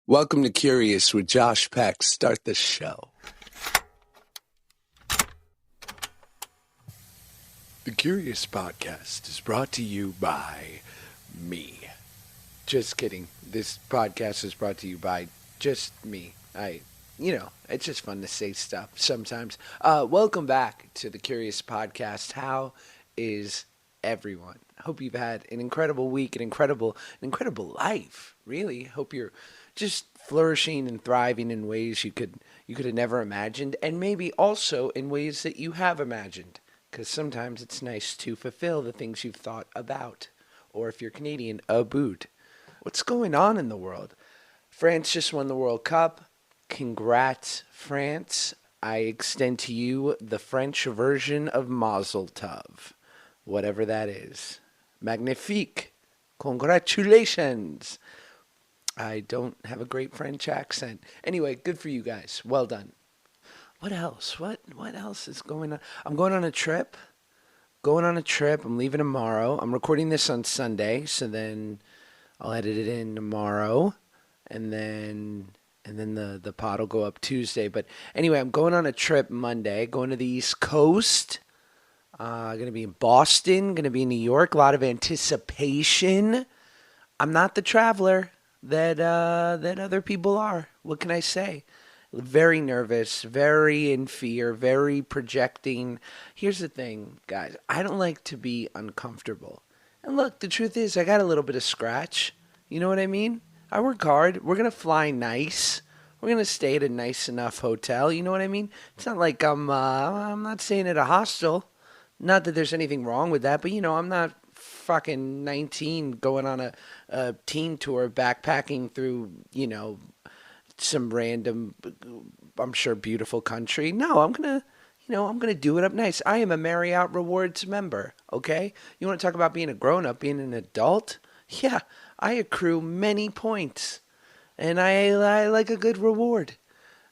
Welcome to Curious with Josh Peck. Start the show. The Curious Podcast is brought to you by me. Just kidding. This podcast is brought to you by just me. It's just fun to say stuff sometimes. Welcome back to the Curious Podcast. How is everyone? Hope you've had an incredible week, an incredible life. Really, hope you're just flourishing and thriving in ways you could have never imagined, and maybe also in ways that you have imagined. Because sometimes it's nice to fulfill the things you've thought about, or if you're Canadian, about. What's going on in the world? France just won the World Cup. Congrats, France. I extend to you the French version of Mazel Tov, whatever that is. Magnifique. Congratulations. I don't have a great French accent. Anyway, good for you guys. Well done. What else? What else is going on? I'm going on a trip. I'm leaving tomorrow. I'm recording this on Sunday, so then I'll edit it in tomorrow, and then the pod will go up Tuesday. But anyway, I'm going on a trip Monday, going to the East Coast. Going to be in Boston, going to be in New York. A lot of anticipation. I'm not the traveler that other people are. What can I say? Very nervous, very in fear, very projecting. Here's the thing, guys. I don't like to be uncomfortable. And look, the truth is, I got a little bit of scratch. You know what I mean? I work hard. We're going to fly nice. We're going to stay at a nice enough hotel. You know what I mean? It's not like I'm not staying at a hostel. Not that there's anything wrong with that, but, I'm not fucking 19 going on a teen tour backpacking through, some random, I'm sure, beautiful country. No, I'm going to do it up nice. I am a Marriott Rewards member, okay? You want to talk about being a grown-up, being an adult? Yeah, I accrue many points, and I like a good reward.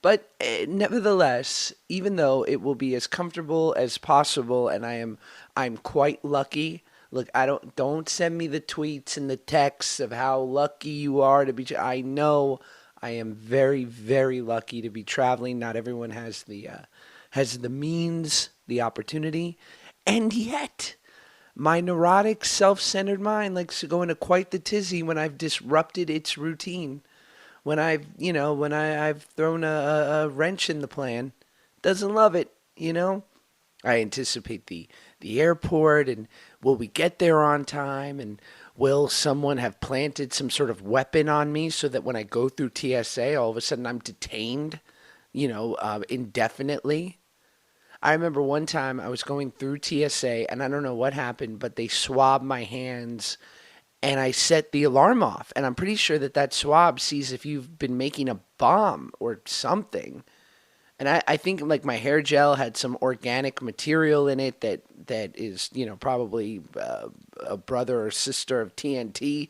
But nevertheless, even though it will be as comfortable as possible, and I'm quite lucky. Look, don't send me the tweets and the texts of how lucky you are to be. I know I am very, very lucky to be traveling. Not everyone has the means, the opportunity, and yet my neurotic, self-centered mind likes to go into quite the tizzy when I've disrupted its routine. When I've thrown a wrench in the plan. Doesn't love it. I anticipate the airport, and will we get there on time, and will someone have planted some sort of weapon on me so that when I go through TSA, all of a sudden I'm detained, indefinitely. I remember one time I was going through TSA, and I don't know what happened, but they swabbed my hands, and I set the alarm off. And I'm pretty sure that swab sees if you've been making a bomb or something. And I think like my hair gel had some organic material in it that is, probably a brother or sister of TNT.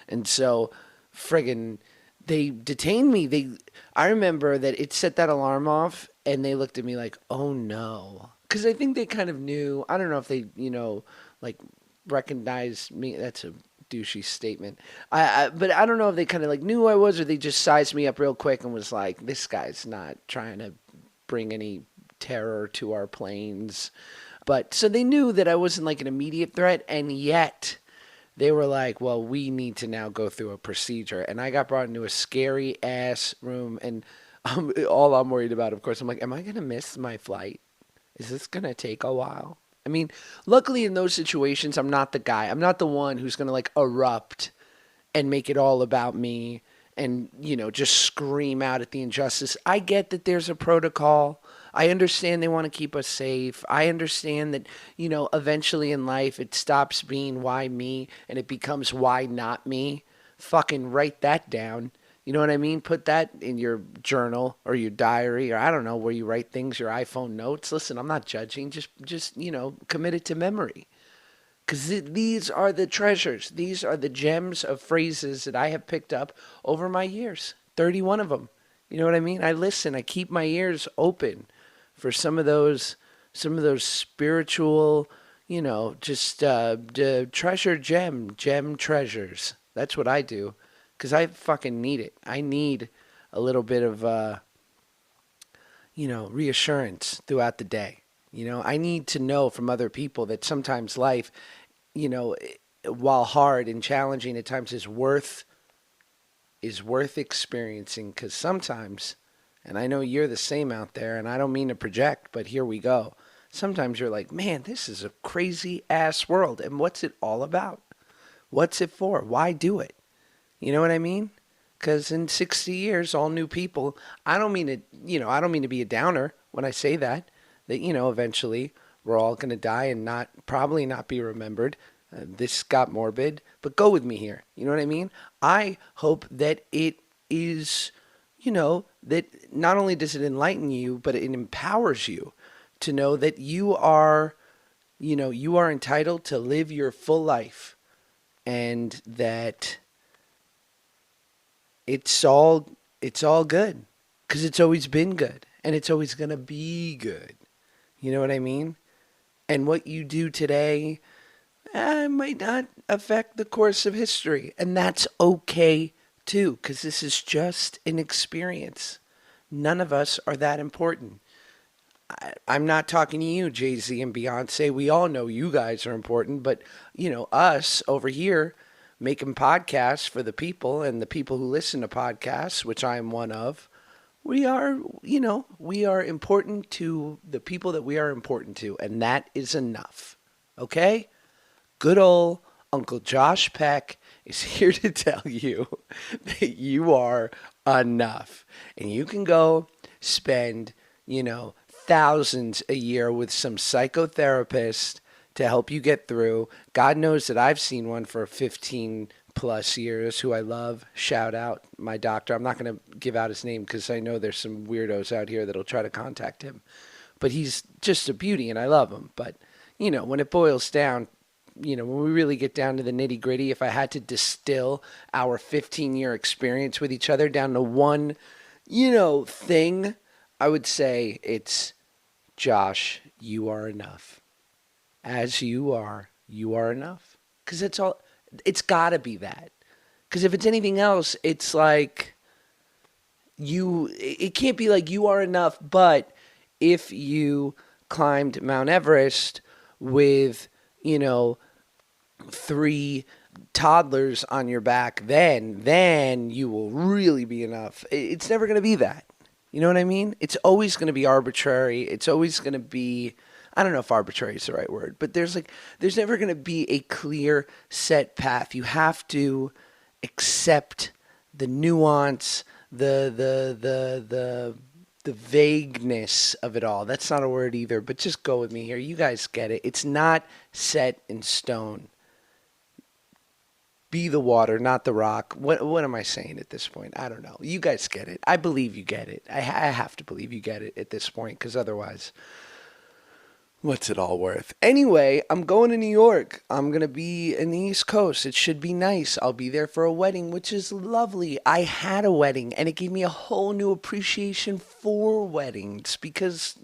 And so friggin' they detained me. I remember that it set that alarm off, and they looked at me like, oh no. Because I think they kind of knew. I don't know if they, like recognized me. That's a douchey statement. But I don't know if they kind of like knew who I was, or they just sized me up real quick and was like, this guy's not trying to bring any terror to our planes. But so they knew that I wasn't like an immediate threat, and yet they were like, well, we need to now go through a procedure. And I got brought into a scary ass room, and all I'm worried about, of course, I'm like, am I going to miss my flight? Is this going to take a while? I mean, luckily in those situations, I'm not the guy. I'm not the one who's going to like erupt and make it all about me and, just scream out at the injustice. I get that there's a protocol. I understand they want to keep us safe. I understand that, eventually in life it stops being why me and it becomes why not me. Fucking write that down. You know what I mean? Put that in your journal or your diary, or I don't know where you write things, your iPhone notes. Listen, I'm not judging. Just commit it to memory. Because these are the treasures. These are the gems of phrases that I have picked up over my years. 31 of them. You know what I mean? I listen. I keep my ears open for some of those spiritual, just treasure gem treasures. That's what I do. because I fucking need it. I need a little bit of, reassurance throughout the day. I need to know from other people that sometimes life, you know, while hard and challenging at times, is worth experiencing. Because sometimes, and I know you're the same out there, and I don't mean to project, but here we go. Sometimes you're like, man, this is a crazy ass world, and what's it all about? What's it for? Why do it? You know what I mean? Because in 60 years, all new people. I don't mean to be a downer when I say that. That eventually we're all gonna die and probably not be remembered. This got morbid, but go with me here. You know what I mean? I hope that it is, that not only does it enlighten you, but it empowers you to know that you are entitled to live your full life, and that it's all good, because it's always been good, and it's always gonna be good. You know what I mean? And what you do today might not affect the course of history, and that's okay too, because this is just an experience. None of us are that important. I'm not talking to you, Jay-Z and Beyonce. We all know you guys are important, but us over here making podcasts for the people, and the people who listen to podcasts, which I am one of, we are important to the people that we are important to, and that is enough. Okay? Good old Uncle Josh Peck is here to tell you that you are enough. And you can go spend, thousands a year with some psychotherapist to help you get through. God knows that I've seen one for 15 plus years who I love. Shout out my doctor. I'm not going to give out his name because I know there's some weirdos out here that'll try to contact him. But he's just a beauty and I love him. But, when it boils down, when we really get down to the nitty gritty, if I had to distill our 15-year experience with each other down to one, thing, I would say it's, Josh, you are enough. As you are enough. Because it's got to be that. Because if it's anything else, it's like it can't be like you are enough, but if you climbed Mount Everest with, 3 toddlers on your back, then you will really be enough. It's never going to be that. You know what I mean? It's always going to be arbitrary. It's always going to be, I don't know if arbitrary is the right word, but there's never going to be a clear set path. You have to accept the nuance, the vagueness of it all. That's not a word either, but just go with me here. You guys get it. It's not set in stone. Be the water, not the rock. What am I saying at this point? I don't know. You guys get it. I believe you get it. I have to believe you get it at this point, because otherwise, what's it all worth? Anyway, I'm going to New York. I'm going to be in the East Coast. It should be nice. I'll be there for a wedding, which is lovely. I had a wedding, and it gave me a whole new appreciation for weddings because,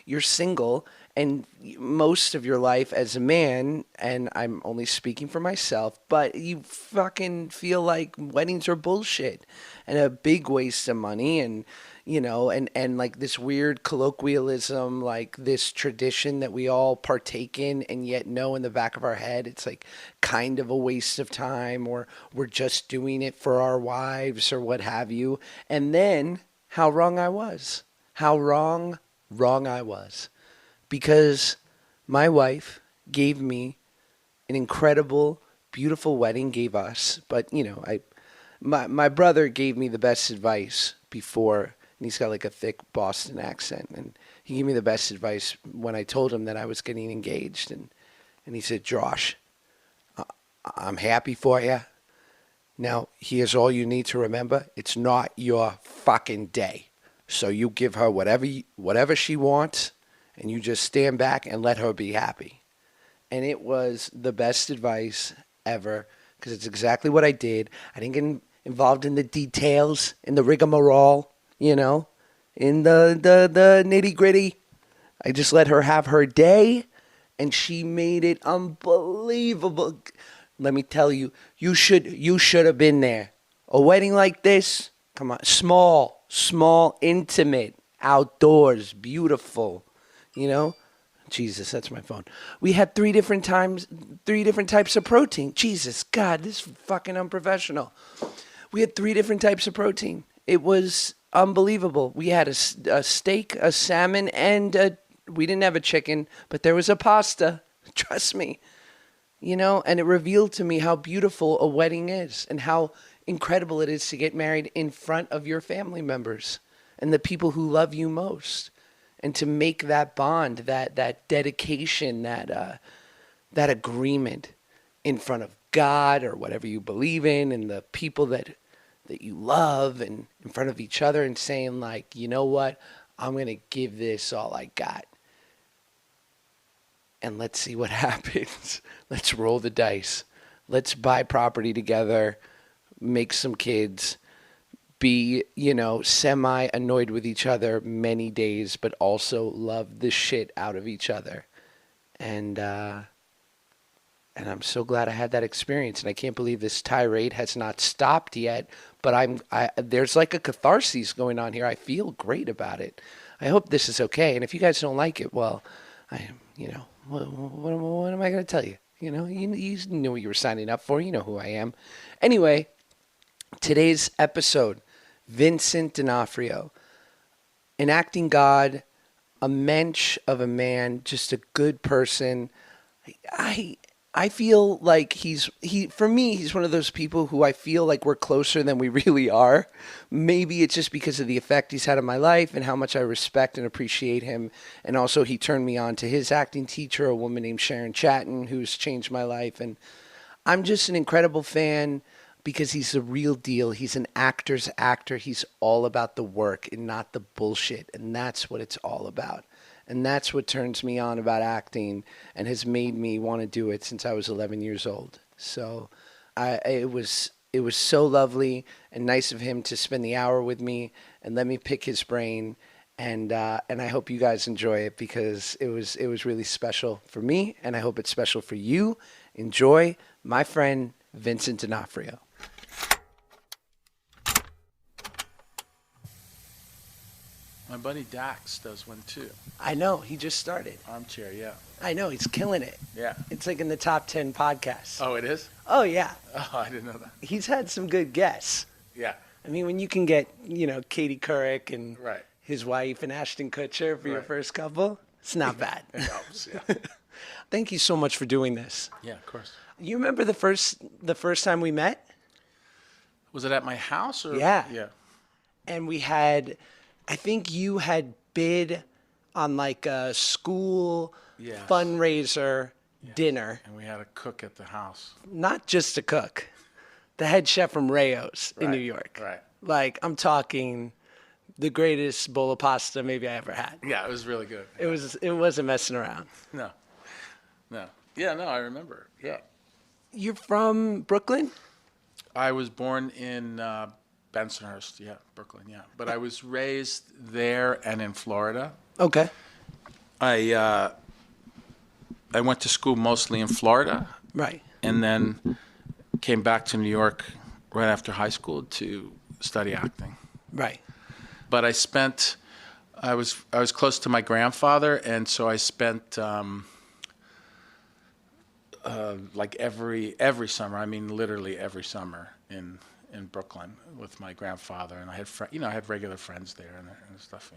you're single, and most of your life as a man, and I'm only speaking for myself, but you fucking feel like weddings are bullshit and a big waste of money, and and like this weird colloquialism, like this tradition that we all partake in and yet know in the back of our head it's like kind of a waste of time, or we're just doing it for our wives or what have you. And then how wrong I was. How wrong I was. Because my wife gave me an incredible, beautiful wedding, gave us, but my brother gave me the best advice before, and he's got like a thick Boston accent, and he gave me the best advice when I told him that I was getting engaged, and he said, Josh, I'm happy for you. Now, here's all you need to remember. It's not your fucking day. So you give her whatever she wants, and you just stand back and let her be happy. And it was the best advice ever, because it's exactly what I did. I didn't get involved in the details, in the rigmarole, in the nitty gritty. I just let her have her day, and she made it unbelievable. Let me tell you, you should have been there. A wedding like this, come on, small, intimate, outdoors, beautiful, you know? Jesus, that's my phone. We had three different types of protein. Jesus, God, this is fucking unprofessional. We had three different types of protein. It was unbelievable. We had a steak, a salmon, and we didn't have a chicken, but there was a pasta. Trust me. You know, and it revealed to me how beautiful a wedding is and how incredible it is to get married in front of your family members and the people who love you most. And to make that bond, that dedication, that agreement in front of God or whatever you believe in, and the people that you love, and in front of each other, and saying like, you know what, I'm gonna give this all I got, and let's see what happens. Let's roll the dice. Let's buy property together, make some kids. Be, semi-annoyed with each other many days, but also love the shit out of each other. And I'm so glad I had that experience. And I can't believe this tirade has not stopped yet, but there's like a catharsis going on here. I feel great about it. I hope this is okay. And if you guys don't like it, well, what am I going to tell you? You knew what you were signing up for. You know who I am. Anyway, today's episode, Vincent D'onofrio, an acting god, a mensch of a man, just a good person. I feel like for me, he's one of those people who I feel like we're closer than we really are. Maybe it's just because of the effect he's had on my life and how much I respect and appreciate him. And also he turned me on to his acting teacher, a woman named Sharon Chatton, who's changed my life. And I'm just an incredible fan because he's the real deal. He's an actor's actor. He's all about the work and not the bullshit. And that's what it's all about. And that's what turns me on about acting and has made me want to do it since I was 11 years old. So it was so lovely and nice of him to spend the hour with me and let me pick his brain. And I hope you guys enjoy it because it was really special for me, and I hope it's special for you. Enjoy my friend Vincent D'onofrio. My buddy Dax does one too. I know. He just started. Armchair, yeah. I know. He's killing it. Yeah. It's like in the top 10 podcasts. Oh, it is? Oh, yeah. Oh, I didn't know that. He's had some good guests. Yeah. I mean, when you can get, Katie Couric and Right. his wife and Ashton Kutcher for your first couple, it's not bad. It helps, yeah. Thank you so much for doing this. Yeah, of course. You remember the first time we met? Was it at my house or? Yeah. Yeah. And we had, I think you had bid on like a school fundraiser dinner. And we had a cook at the house. Not just a cook, the head chef from Rayo's in New York. Right. Like, I'm talking the greatest bowl of pasta maybe I ever had. Yeah, it was really good. It wasn't messing around. No. Yeah, no, I remember. Yeah. You're from Brooklyn? I was born in Bensonhurst, yeah, Brooklyn, yeah. But I was raised there and in Florida. Okay. I went to school mostly in Florida. Right. And then came back to New York right after high school to study acting. Right. But I was close to my grandfather, and so I spent like every summer. I mean, literally every summer in Brooklyn with my grandfather, and I had I had regular friends there and stuff.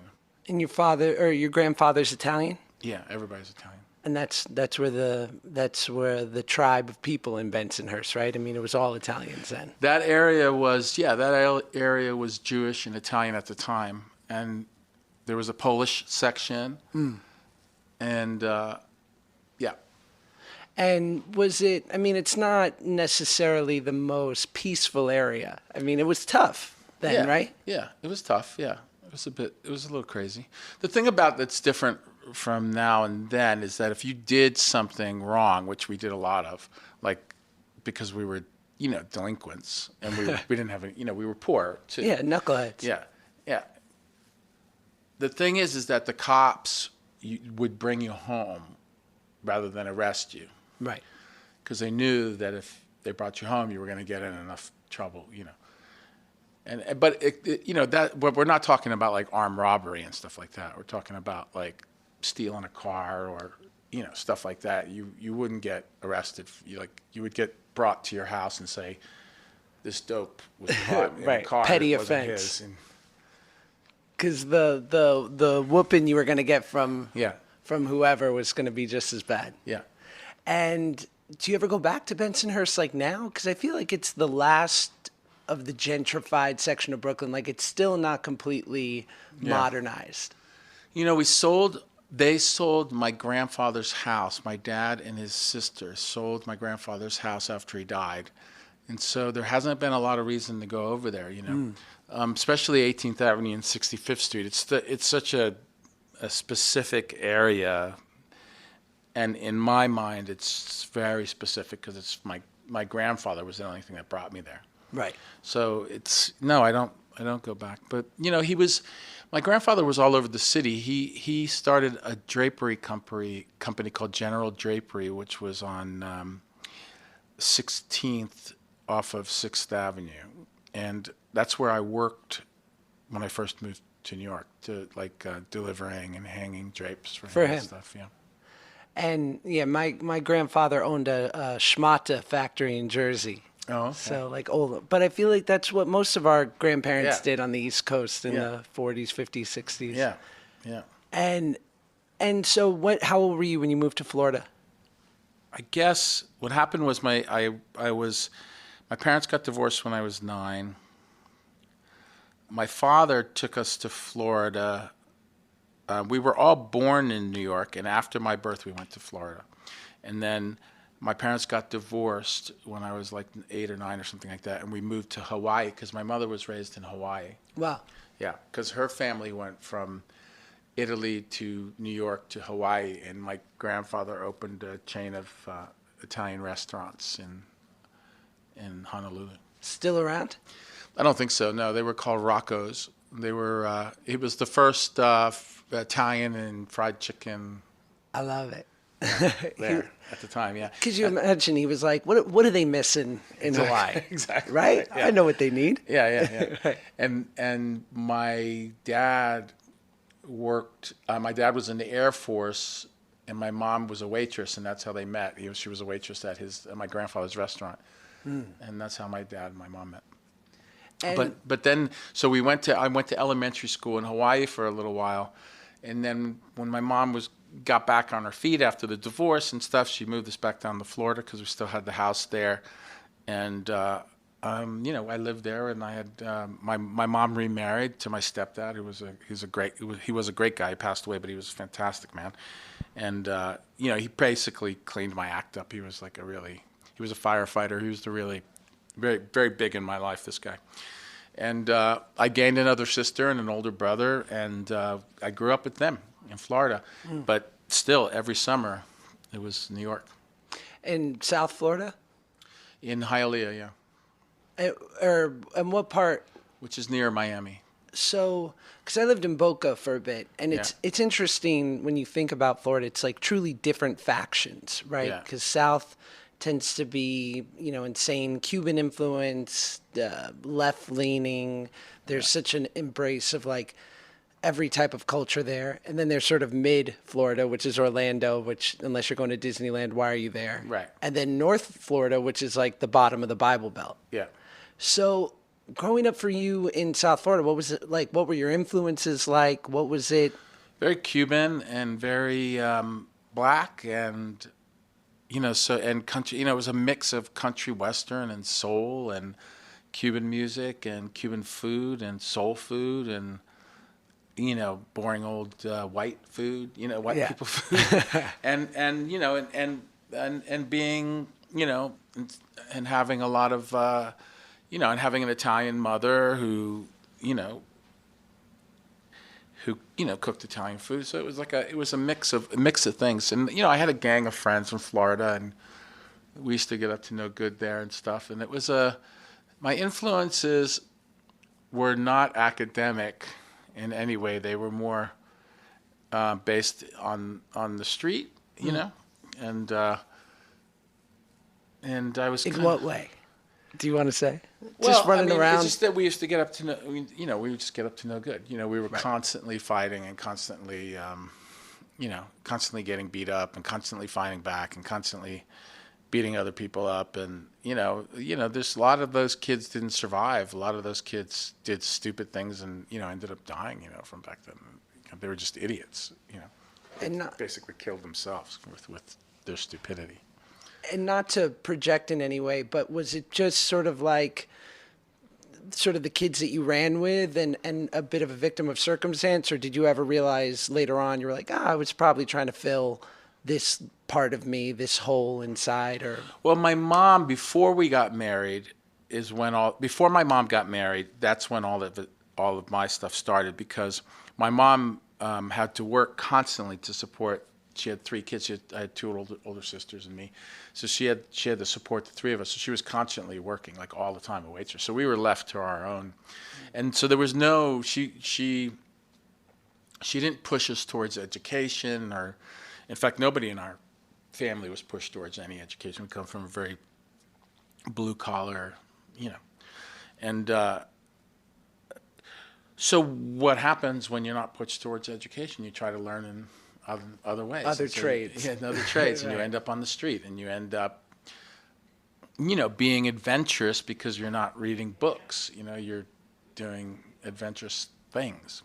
And your grandfather's Italian? Yeah, everybody's Italian. And that's where the tribe of people in Bensonhurst, right? I mean, it was all Italians then. That area was Jewish and Italian at the time, and there was a Polish section, and yeah. And was it? I mean, it's not necessarily the most peaceful area. I mean, it was tough then, right? Yeah, it was tough. Yeah, it was a little crazy. The thing about that's different from now and then is that if you did something wrong, which we did a lot of, like because we were, delinquents and we didn't have any, we were poor too. Yeah, knuckleheads. Yeah. The thing is that the cops would bring you home rather than arrest you. Right. Because they knew that if they brought you home, you were going to get in enough trouble, But but we're not talking about like armed robbery and stuff like that. We're talking about like stealing a car or stuff like that. You wouldn't get arrested. You would get brought to your house and say, this dope was caught in Right. a car. Petty It wasn't offense. his. And Because the whooping you were going to get from yeah, whoever was going to be just as bad. yeah. And do you ever go back to Bensonhurst like now? Because I feel like it's the last of the gentrified section of Brooklyn. Like it's still not completely modernized. They sold my grandfather's house. My dad and his sister sold my grandfather's house after he died. And so there hasn't been a lot of reason to go over there, especially 18th Avenue and 65th Street. It's such a specific area. And in my mind, it's very specific because it's my grandfather was the only thing that brought me there. Right. So I don't go back. But my grandfather was all over the city. He started a drapery company called General Drapery, which was on 16th off of 6th Avenue, and that's where I worked when I first moved to New York, to delivering and hanging drapes for him and stuff. Yeah. And my grandfather owned a schmata factory in Jersey. Oh, okay. So like old, but I feel like that's what most of our grandparents did on the East Coast in the 40s, 50s, 60s. Yeah, yeah. And so how old were you when you moved to Florida? I guess what happened was my parents got divorced when I was 9. My father took us to Florida. We were all born in New York, and after my birth, we went to Florida. And then my parents got divorced when I was like 8 or 9 or something like that, and we moved to Hawaii because my mother was raised in Hawaii. Wow. Yeah, because her family went from Italy to New York to Hawaii, and my grandfather opened a chain of Italian restaurants in Honolulu. Still around? I don't think so. No, they were called Rocco's. They were. It was the first Italian and fried chicken. I love it. There at the time, yeah. Could you imagine? He was like, "What do they miss in Hawaii?" Exactly. Right? Yeah. I know what they need. Yeah. Right. And my dad worked. My dad was in the Air Force, and my mom was a waitress, and that's how they met. She was a waitress at my grandfather's restaurant, and that's how my dad and my mom met. And But then I went to elementary school in Hawaii for a little while, and then when my mom got back on her feet after the divorce and stuff, she moved us back down to Florida because we still had the house there, and I lived there, and I had my mom remarried to my stepdad, he was a great guy. He passed away, but he was a fantastic man, and he basically cleaned my act up. He was he was a firefighter. He was very, very big in my life, this guy. And I gained another sister and an older brother, and I grew up with them in Florida. But still, every summer, it was New York. in South Florida? In Hialeah, yeah. And what part? Which is near Miami. So, because I lived in Boca for a bit, and it's interesting when you think about Florida. It's like truly different factions, right? Yeah. Because South tends to be, insane Cuban influence, left leaning. There's such an embrace of like every type of culture there, and then there's sort of mid Florida, which is Orlando, which unless you're going to Disneyland, why are you there? Right. And then North Florida, which is like the bottom of the Bible Belt. Yeah. So, growing up for you in South Florida, what was it like? What were your influences like? What was it? Very Cuban and very black, and and country. It was a mix of country western and soul and Cuban music and Cuban food and soul food and boring old white food. White people food, and being and having a lot of and having an Italian mother who cooked Italian food. So it was a mix of things. And I had a gang of friends from Florida, and we used to get up to no good there and stuff. And it was my influences were not academic in any way. They were more based on the street, and I was In what way? Do you want to say? Well, Just running around. It's just that we used to get up to we would just get up to no good. We were constantly fighting and constantly, constantly getting beat up and constantly fighting back and constantly beating other people up. And, there's a lot of those kids didn't survive. A lot of those kids did stupid things and, ended up dying, from back then. They were just idiots, They basically killed themselves with their stupidity. And not to project in any way, but was it just sort of like the kids that you ran with and a bit of a victim of circumstance? Or did you ever realize later on you were like, I was probably trying to fill this part of me, this hole inside? Or Well, my mom, before we got married, before my mom got married, that's when all of my stuff started, because my mom had to work constantly to support. She had 3 kids. I had 2 older sisters and me, so she had to support the 3 of us. So she was constantly working, like all the time, a waitress. So we were left to our own, and so there was no. She didn't push us towards education, or, in fact, nobody in our family was pushed towards any education. We come from a very blue collar, and so what happens when you're not pushed towards education? You try to learn in other ways. Other trades. Yeah, other trades, and you end up on the street, and you end up, being adventurous because you're not reading books. You're doing adventurous things.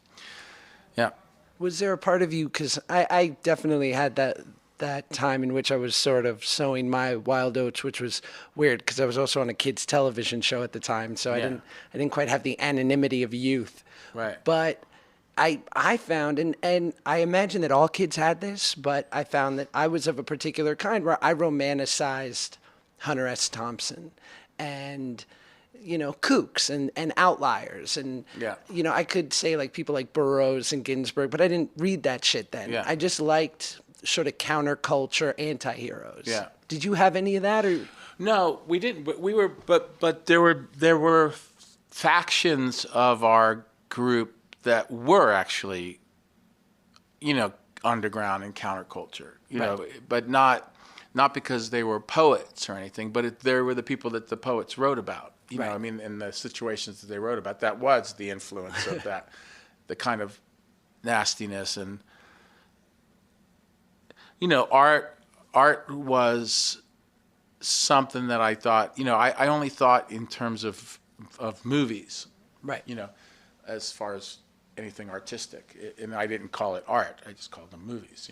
Yeah. was there a part of you, because I definitely had that time in which I was sort of sowing my wild oats, which was weird because I was also on a kids television show at the time, so I didn't quite have the anonymity of youth. Right. But I found, and I imagine that all kids had this, but I found that I was of a particular kind where I romanticized Hunter S. Thompson and, kooks and outliers. And, I could say like people like Burroughs and Ginsberg, but I didn't read that shit then. Yeah. I just liked sort of counterculture anti-heroes. Yeah. Did you have any of that? Or No, we didn't. But there were factions of our group that were actually, underground and counterculture, but not because they were poets or anything, but they were the people that the poets wrote about, and the situations that they wrote about. That was the influence of that, the kind of nastiness and, art was something that I thought, I only thought in terms of movies, right. As far as anything artistic, and I didn't call it art. I just called them movies.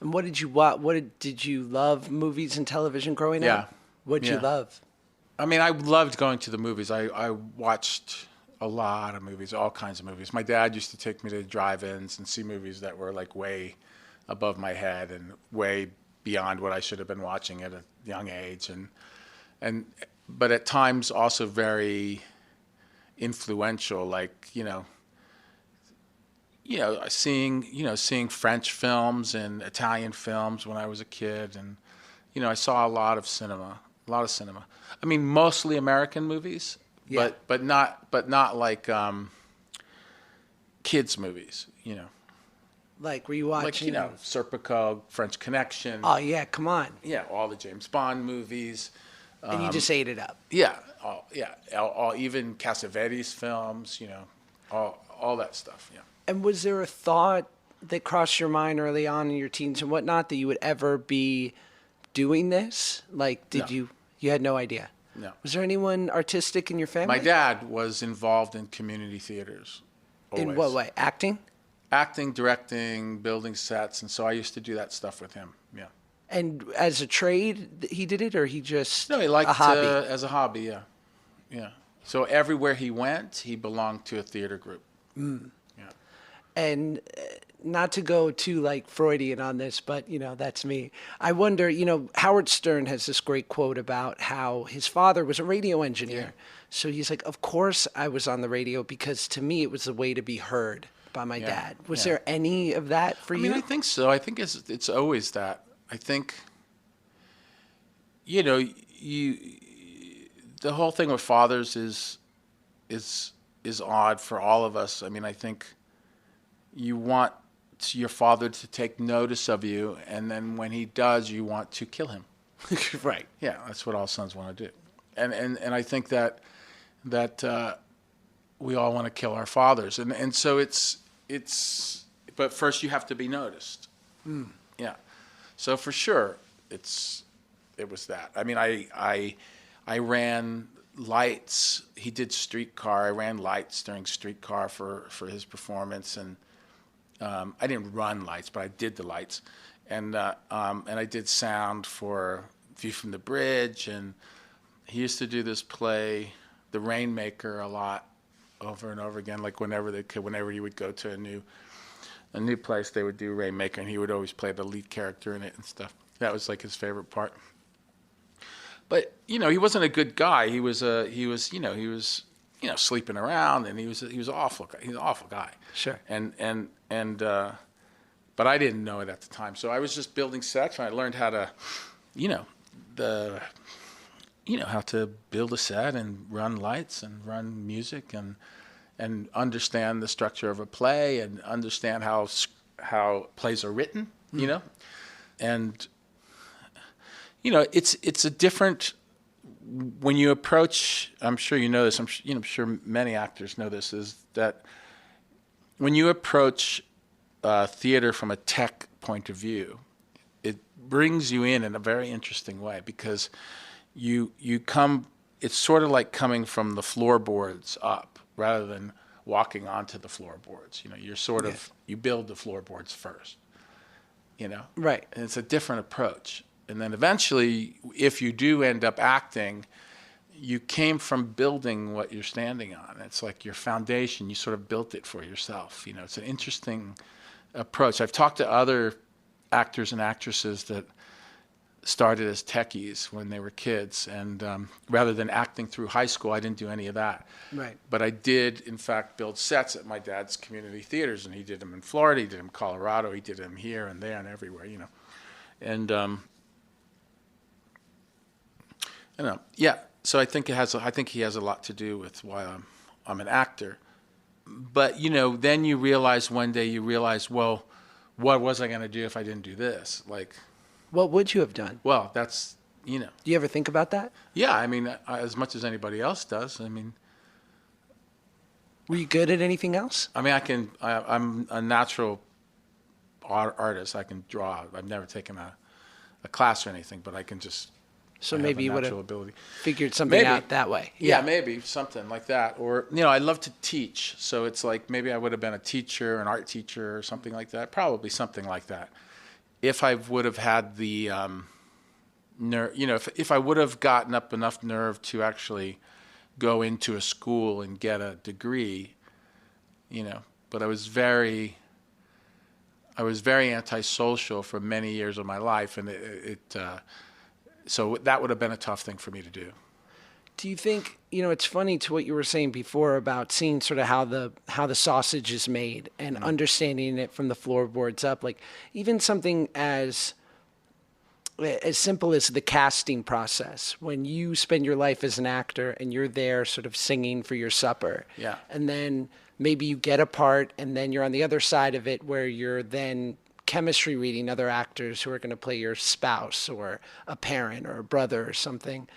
And what did you watch? Did you love movies and television growing up? What did you love? I mean, I loved going to the movies. I watched a lot of movies, all kinds of movies. My dad used to take me to drive-ins and see movies that were like way above my head and way beyond what I should have been watching at a young age, but at times also very influential, like seeing French films and Italian films when I was a kid, and I saw a lot of cinema. I mean, mostly American movies, but not like kids movies. Like, were you watching? Like Serpico, French Connection. Oh yeah, come on. Yeah, all the James Bond movies. And you just ate it up. Yeah, all even Cassavetes films. All that stuff. Yeah. And was there a thought that crossed your mind early on in your teens and whatnot that you would ever be doing this? Like, did you had no idea? No. Was there anyone artistic in your family? My dad was involved in community theaters. Always. In what way? Acting? Acting, directing, building sets, and so I used to do that stuff with him. Yeah. And as a trade, he did it, or he just he liked a hobby? As a hobby. Yeah. So everywhere he went, he belonged to a theater group. Mm. Yeah. And not to go too like Freudian on this, but that's me. I wonder, Howard Stern has this great quote about how his father was a radio engineer. Yeah. So he's like, of course I was on the radio because to me it was the way to be heard by my dad. Was there any of that for you? I mean, I think so. I think it's always that. I think, the whole thing with fathers is odd for all of us. I mean, I think you want your father to take notice of you, and then when he does, you want to kill him. Right. Yeah, that's what all sons want to do. And I think that we all want to kill our fathers, and so it's. But first, you have to be noticed. Yeah. So for sure, it was that. I mean, I ran lights. He did Streetcar. I ran lights during Streetcar for his performance, and I didn't run lights, but I did the lights, and I did sound for View from the Bridge, and he used to do this play, The Rainmaker, a lot, over and over again. Like whenever he would go to a new place, they would do Rainmaker, and he would always play the lead character in it and stuff. That was like his favorite part. But he wasn't a good guy. He was sleeping around, and he was awful. He's an awful guy. Sure. But I didn't know it at the time. So I was just building sets, and I learned how to, how to build a set and run lights and run music and understand the structure of a play and understand how plays are written, and it's a different when you approach. I'm sure you know this. I'm sure many actors know this. Is that when you approach theater from a tech point of view, it brings you in a very interesting way because you come. It's sort of like coming from the floorboards up rather than walking onto the floorboards. You're sort of you build the floorboards first. Right. And it's a different approach. And then eventually, if you do end up acting, you came from building what you're standing on. It's like your foundation. You sort of built it for yourself. It's an interesting approach. I've talked to other actors and actresses that started as techies when they were kids, and rather than acting through high school, I didn't do any of that. Right. But I did, in fact, build sets at my dad's community theaters, and he did them in Florida, he did them in Colorado, he did them here and there and everywhere, And I don't know. Yeah. So I think he has a lot to do with why I'm an actor. But then you realize one day, well, what was I going to do if I didn't do this? Like, what would you have done? Well, that's Do you ever think about that? Yeah, I mean, as much as anybody else does. I mean, were you good at anything else? I mean, I'm a natural artist. I can draw. I've never taken a class or anything, but I can just. So maybe you would have ability. Figured something out that way. Yeah, maybe something like that. Or, I love to teach. So it's like maybe I would have been a teacher, an art teacher or something like that. Probably something like that. If I would have had the nerve, if I would have gotten up enough nerve to actually go into a school and get a degree, but I was very antisocial for many years of my life, and so that would have been a tough thing for me to do. Do you think, it's funny to what you were saying before about seeing sort of how the sausage is made and understanding it from the floorboards up, like even something as simple as the casting process, when you spend your life as an actor and you're there sort of singing for your supper. Yeah. And then maybe you get a part and then you're on the other side of it where you're then chemistry reading other actors who are going to play your spouse or a parent or a brother or something.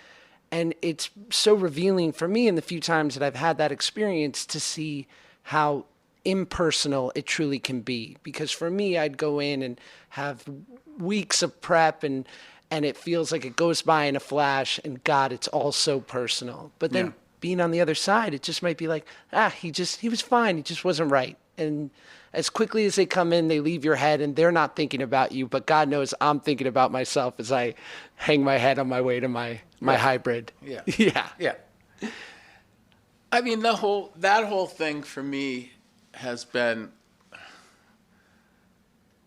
And it's so revealing for me in the few times that I've had that experience to see how impersonal it truly can be. Because for me, I'd go in and have weeks of prep and it feels like it goes by in a flash, and God, it's all so personal. But then being on the other side, it just might be like, he was fine. He just wasn't right. And as quickly as they come in, they leave your head and they're not thinking about you, but God knows I'm thinking about myself as I hang my head on my way to my hybrid. Yeah. Yeah. I mean, that whole thing for me has been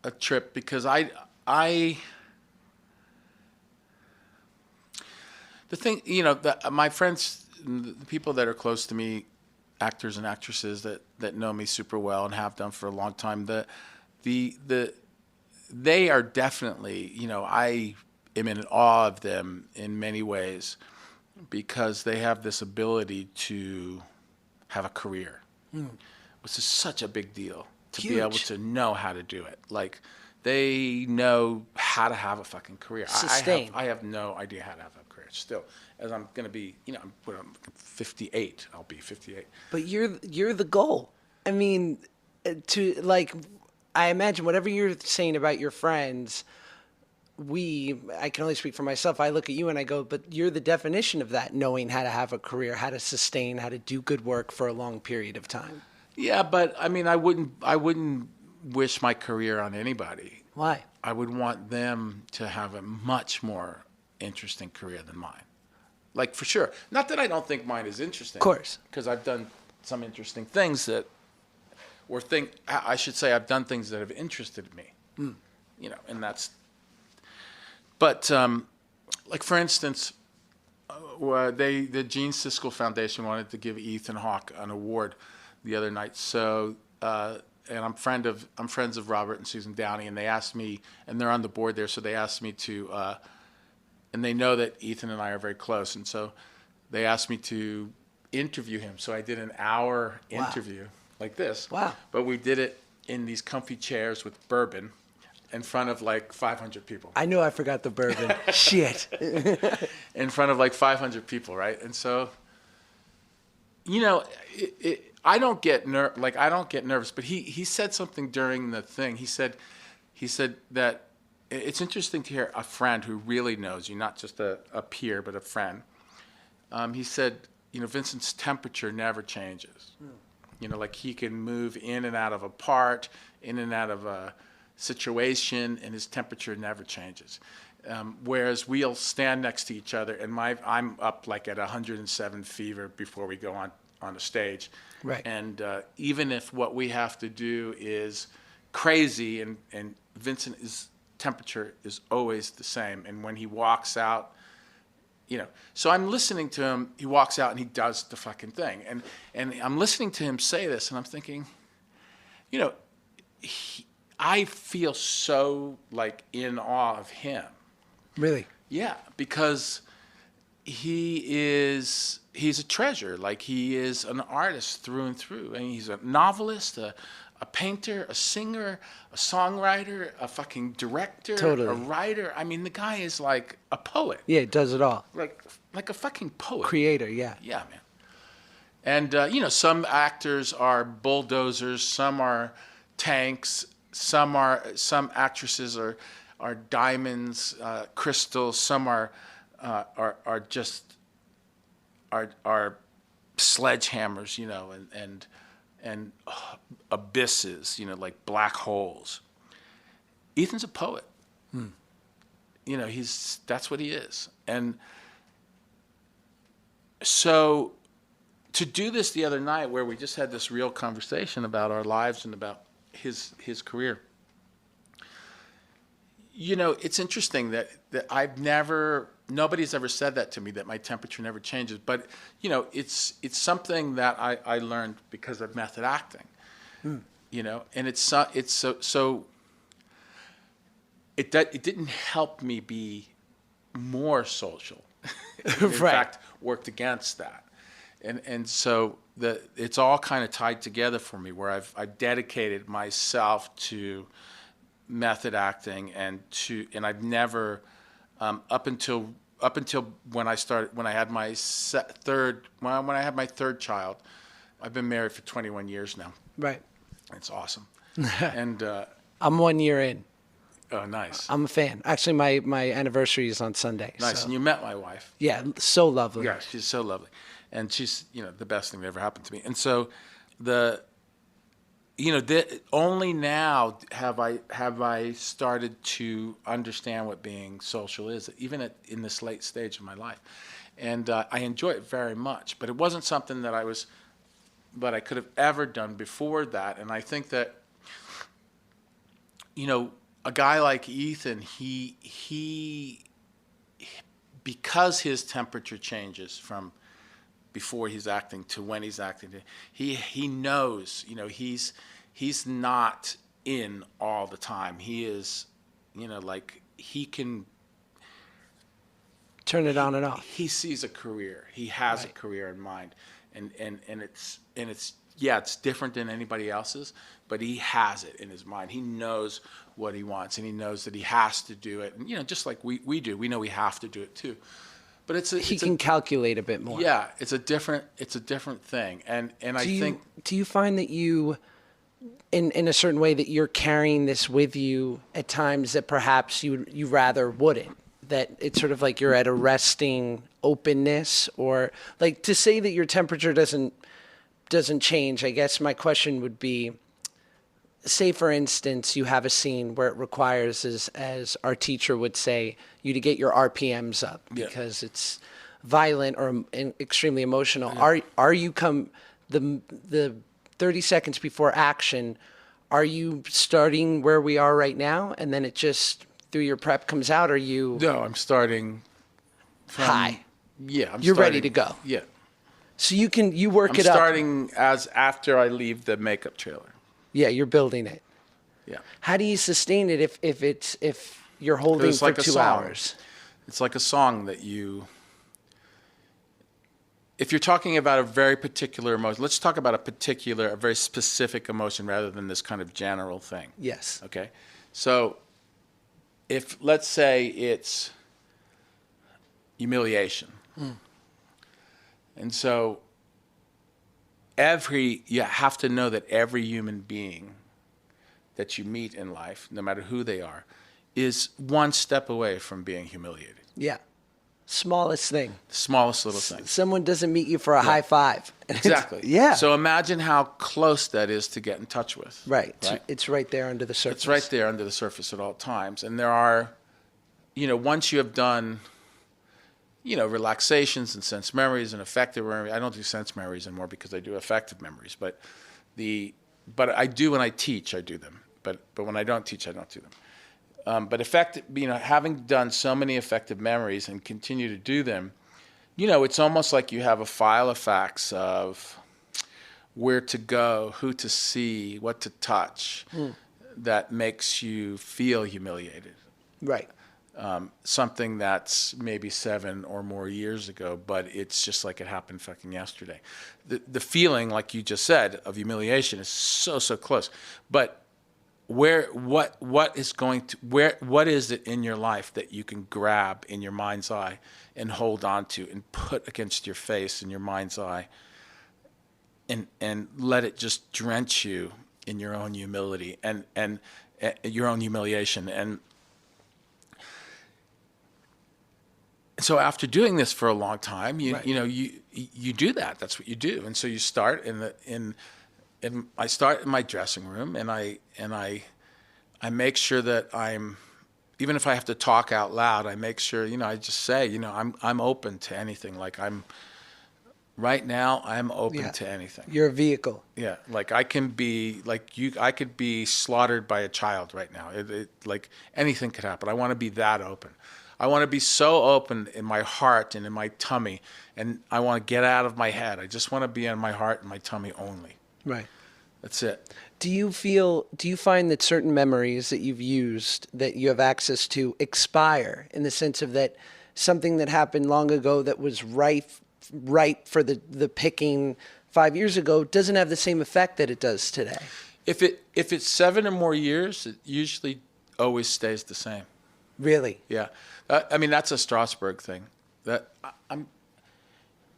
a trip because my friends, the people that are close to me, actors and actresses that know me super well and have done for a long time, they are definitely, I am in awe of them in many ways because they have this ability to have a career, which is such a big deal to be able to know how to do it. Like, they know how to have a fucking career. Sustain. I have no idea how to have a career. still, as I'm going to be, I'm 58. I'll be 58. But you're the goal. I mean, to like, I imagine whatever you're saying about your friends, I can only speak for myself. I look at you and I go, but you're the definition of that, knowing how to have a career, how to sustain, how to do good work for a long period of time. Yeah, but I mean, I wouldn't wish my career on anybody. Why? I would want them to have a much more interesting career than mine. Like, for sure. Not that I don't think mine is interesting. Of course. Because I've done some interesting things I should say I've done things that have interested me. And that's, but like, for instance, the Gene Siskel Foundation wanted to give Ethan Hawke an award the other night. So, and I'm friends of Robert and Susan Downey, and they asked me, and they're on the board there, so they asked me to, and they know that Ethan and I are very close, and so they asked me to interview him. So I did an hour interview like this. Wow. But we did it in these comfy chairs with bourbon in front of like 500 people. I know I forgot the bourbon. Shit. In front of like 500 people, right? And so, I don't get nervous, but he said something during the thing. He said that it's interesting to hear a friend who really knows you, not just a peer, but a friend. He said, Vincent's temperature never changes. Like, he can move in and out of a part, in and out of a situation, and his temperature never changes. Whereas we'll stand next to each other, and I'm up like at 107 fever before we go on the stage. Right. And even if what we have to do is crazy, and Vincent's temperature is always the same. And when he walks out, so I'm listening to him. He walks out and he does the fucking thing. And I'm listening to him say this, and I'm thinking, I feel so like in awe of him. Really? Yeah, because he's a treasure. Like, he is an artist through and through. And he's a novelist, a painter, a singer, a songwriter, a fucking director, Totally. a writer. I mean, the guy is like a poet. Yeah, it does it all. Like a fucking poet. Creator, yeah. Yeah, man. And, some actors are bulldozers, some are tanks, some actresses are diamonds, crystals, some are just sledgehammers, and abysses, like black holes. Ethan's a poet. That's what he is. And so to do this the other night, where we just had this real conversation about our lives and about his career, it's interesting that nobody's ever said that to me, that my temperature never changes. But, it's something that I learned because of method acting, and it didn't help me be more social. In Right. fact, worked against that. And so it's all kind of tied together for me, where I've dedicated myself to method acting, and I've never, up until when I had my third child. I've been married for 21 years now. Right. It's awesome. And I'm 1 year in. oh, nice. I'm a fan. Actually, my anniversary is on Sunday. Nice. So. And you met my wife. Yeah, so lovely. Yeah, she's so lovely. And she's, the best thing that ever happened to me. And so only now have I started to understand what being social is, even in this late stage of my life. And I enjoy it very much. But it wasn't something that I could have ever done before that. And I think that, a guy like Ethan, he because his temperature changes from before he's acting to when he's acting, he knows, he's not in all the time. He is, like, he can Turn it on and off. He sees a career. He has a career in mind, and it's it's different than anybody else's, but he has it in his mind. He knows what he wants, and he knows that he has to do it. And just like we do, we know we have to do it too. But he can calculate a bit more. Yeah, it's a different thing. And do you find that you, in a certain way, that you're carrying this with you at times that perhaps you rather wouldn't? That it's sort of like you're at a resting openness, or like to say that your temperature doesn't change. I guess my question would be, say for instance, you have a scene where it requires, as our teacher would say, you to get your RPMs up because it's violent or extremely emotional. Yeah. Are you the 30 seconds before action? Are you starting where we are right now, and then it just through your prep comes out? Or you? No, I'm starting from high. Yeah, you're ready to go. Yeah. So you work it up. I'm starting as after I leave the makeup trailer. Yeah, you're building it. Yeah. How do you sustain it if you're holding for like 2 hours? It's like a song that if you're talking about a very particular emotion, let's talk about a very specific emotion rather than this kind of general thing. Yes. Okay. So if, let's say it's humiliation. And so you have to know that every human being that you meet in life, no matter who they are, is one step away from being humiliated. Yeah. Smallest thing. Smallest little thing. Someone doesn't meet you for a high five. Exactly. Yeah. So imagine how close that is to get in touch with. Right. It's right there under the surface. It's right there under the surface at all times. And there are, once you have done, relaxations and sense memories and affective memories. I don't do sense memories anymore because I do affective memories. But I do when I teach, I do them. But when I don't teach, I don't do them. But having done so many effective memories and continue to do them, it's almost like you have a file of facts of where to go, who to see, what to touch, that makes you feel humiliated. Right. Something that's maybe 7 or more years ago, but it's just like it happened fucking yesterday. The feeling, like you just said, of humiliation is so close. But what is it in your life that you can grab in your mind's eye and hold on to and put against your face in your mind's eye and let it just drench you in your own humility and your own humiliation. And so after doing this for a long time, you do that. That's what you do. And so you start and I start in my dressing room, and I make sure that even if I have to talk out loud, I make sure, I just say, I'm open to anything. Like right now, I'm open to anything. You're a vehicle. Yeah. Like I could be slaughtered by a child right now. Like anything could happen. I want to be that open. I want to be so open in my heart and in my tummy, and I want to get out of my head. I just want to be in my heart and my tummy only. Right. That's it. Do you find that certain memories that you've used, that you have access to, expire in the sense of that something that happened long ago that was ripe for the picking 5 years ago doesn't have the same effect that it does today? If it's 7 or more years, it usually always stays the same. Really? Yeah. That's a Strasbourg thing.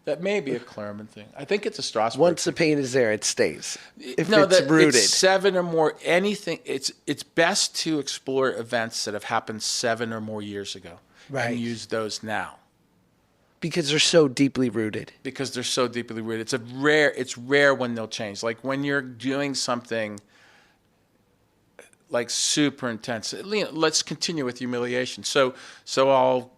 That may be a Klarman thing. I think it's a Strasbourg Once thing. the pain is there, it stays. If it's rooted. It's 7 or more, anything. It's best to explore events that have happened 7 or more years ago. Right. And use those now. Because they're so deeply rooted. It's rare when they'll change. Like when you're doing something like super intense. Let's continue with humiliation. So I'll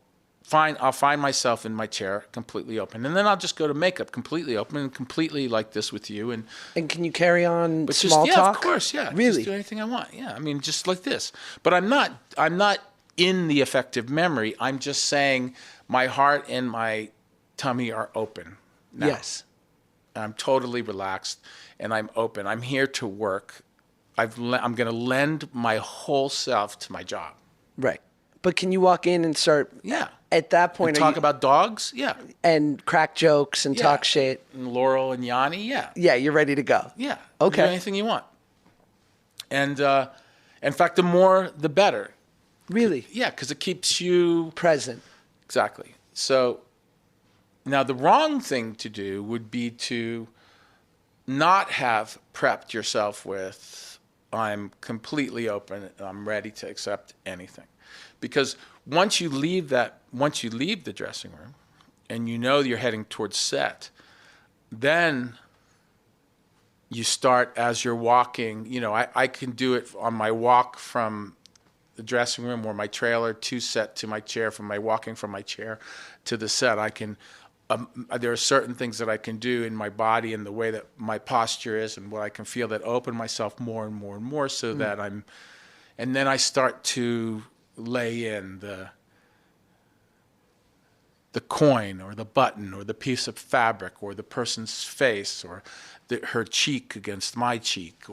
find myself in my chair completely open, and then I'll just go to makeup completely open and completely like this with you. And can you carry on small talk? Yeah, of course, yeah. Really? Just do anything I want. Yeah, just like this. But I'm not in the effective memory. I'm just saying my heart and my tummy are open now. Yes. I'm totally relaxed and I'm open. I'm here to work. I'm going to lend my whole self to my job. Right. But can you walk in and start? Yeah. At that point, and talk about dogs? Yeah. And crack jokes and talk shit? And Laurel and Yanni? Yeah. Yeah, you're ready to go. Yeah. Okay. Do anything you want. And in fact, the more, the better. Really? Yeah, because it keeps you present. Exactly. So Now, the wrong thing to do would be to not have prepped yourself with, I'm completely open, I'm ready to accept anything. Because once you leave the dressing room and you know you're heading towards set, then you start as you're walking. I can do it on my walk from the dressing room or my trailer to set to my chair, walking from my chair to the set. There are certain things that I can do in my body and the way that my posture is and what I can feel that open myself more and more and more so that and then I start to lay in the coin or the button or the piece of fabric or the person's face or her cheek against my cheek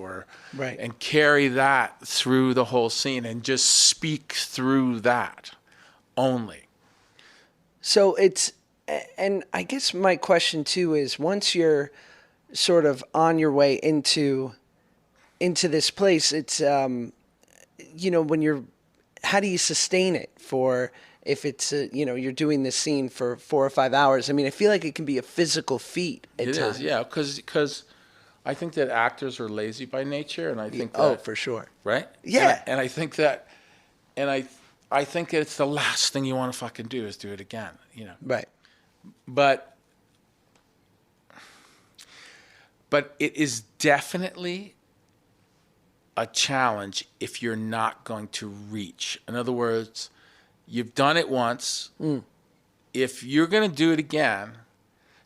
and carry that through the whole scene and just speak through that only. So and I guess my question too is, once you're sort of on your way into this place, it's, how do you sustain it if it's, you're doing this scene for 4 or 5 hours? I mean, I feel like it can be a physical feat at times. It is, yeah, because I think that actors are lazy by nature, and I think that, for sure. Right? Yeah. And I think that, I think it's the last thing you want to fucking do is do it again, Right. But it is definitely a challenge if you're not going to reach. In other words, you've done it once. If you're going to do it again,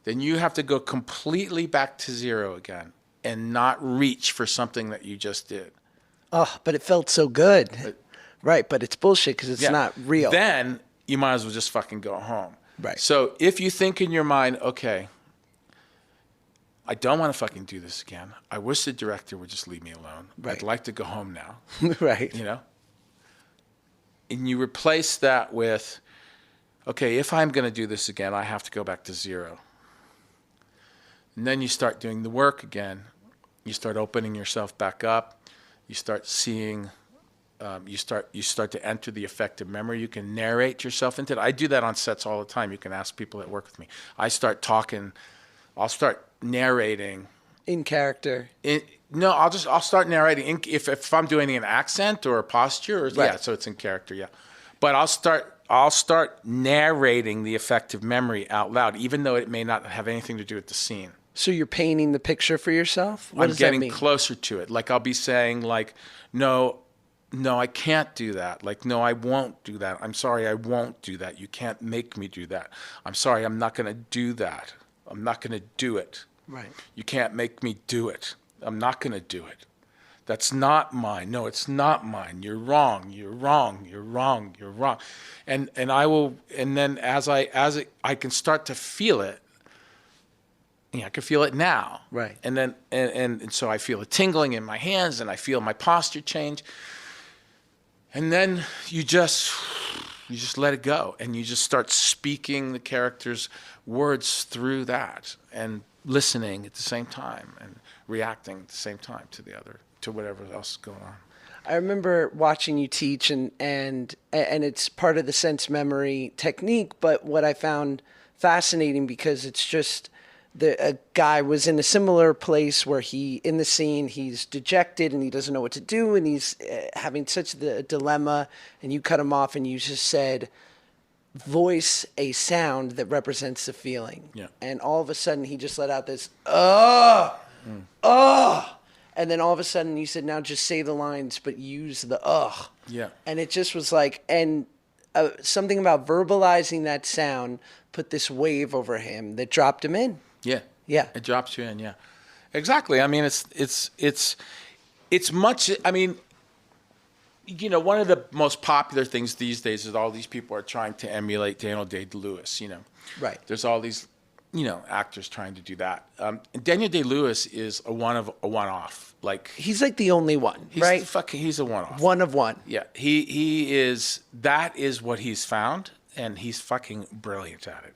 then you have to go completely back to zero again and not reach for something that you just did. Oh, but it felt so good. Right, but it's bullshit because it's not real. Then you might as well just fucking go home. Right. So if you think in your mind, okay, I don't want to fucking do this again. I wish the director would just leave me alone. Right. I'd like to go home now. Right. And you replace that with, okay, if I'm going to do this again, I have to go back to zero. And then you start doing the work again. You start opening yourself back up. You start seeing, you start to enter the effective memory. You can narrate yourself into it. I do that on sets all the time. You can ask people that work with me. I'll start narrating. In character. I'll start narrating. If I'm doing an accent or a posture, so it's in character, yeah. But I'll start narrating the effective memory out loud, even though it may not have anything to do with the scene. So you're painting the picture for yourself? What does that mean? I'm getting closer to it. Like I'll be saying like, no, I can't do that. Like, no, I won't do that. I'm sorry, I won't do that. You can't make me do that. I'm sorry, I'm not going to do that. I'm not going to do it. Right. You can't make me do it. I'm not going to do it. That's not mine. No, it's not mine. You're wrong. You're wrong. You're wrong. You're wrong. And then as I can start to feel it. I can feel it now. Right. And then and so I feel a tingling in my hands and I feel my posture change. And then you just let it go and you just start speaking the character's words through that and listening at the same time and reacting at the same time to whatever else is going on. I remember watching you teach and it's part of the sense memory technique, but what I found fascinating, because it's just a guy was in a similar place where in the scene, he's dejected and he doesn't know what to do and he's having such a dilemma, and you cut him off and you just said, voice a sound that represents the feeling. Yeah. And all of a sudden he just let out this, and then all of a sudden you said, now just say the lines, but use the ugh. Yeah. And it just was like, something about verbalizing that sound put this wave over him that dropped him in. Yeah. Yeah. It drops you in, yeah. Exactly. I mean, it's much, I mean, one of the most popular things these days is all these people are trying to emulate Daniel Day-Lewis, Right. There's all these, actors trying to do that. And Daniel Day-Lewis is a one-off. Like, he's like the only one, right? He's a one-off. One of one. Yeah. He is, that is what he's found, and he's fucking brilliant at it.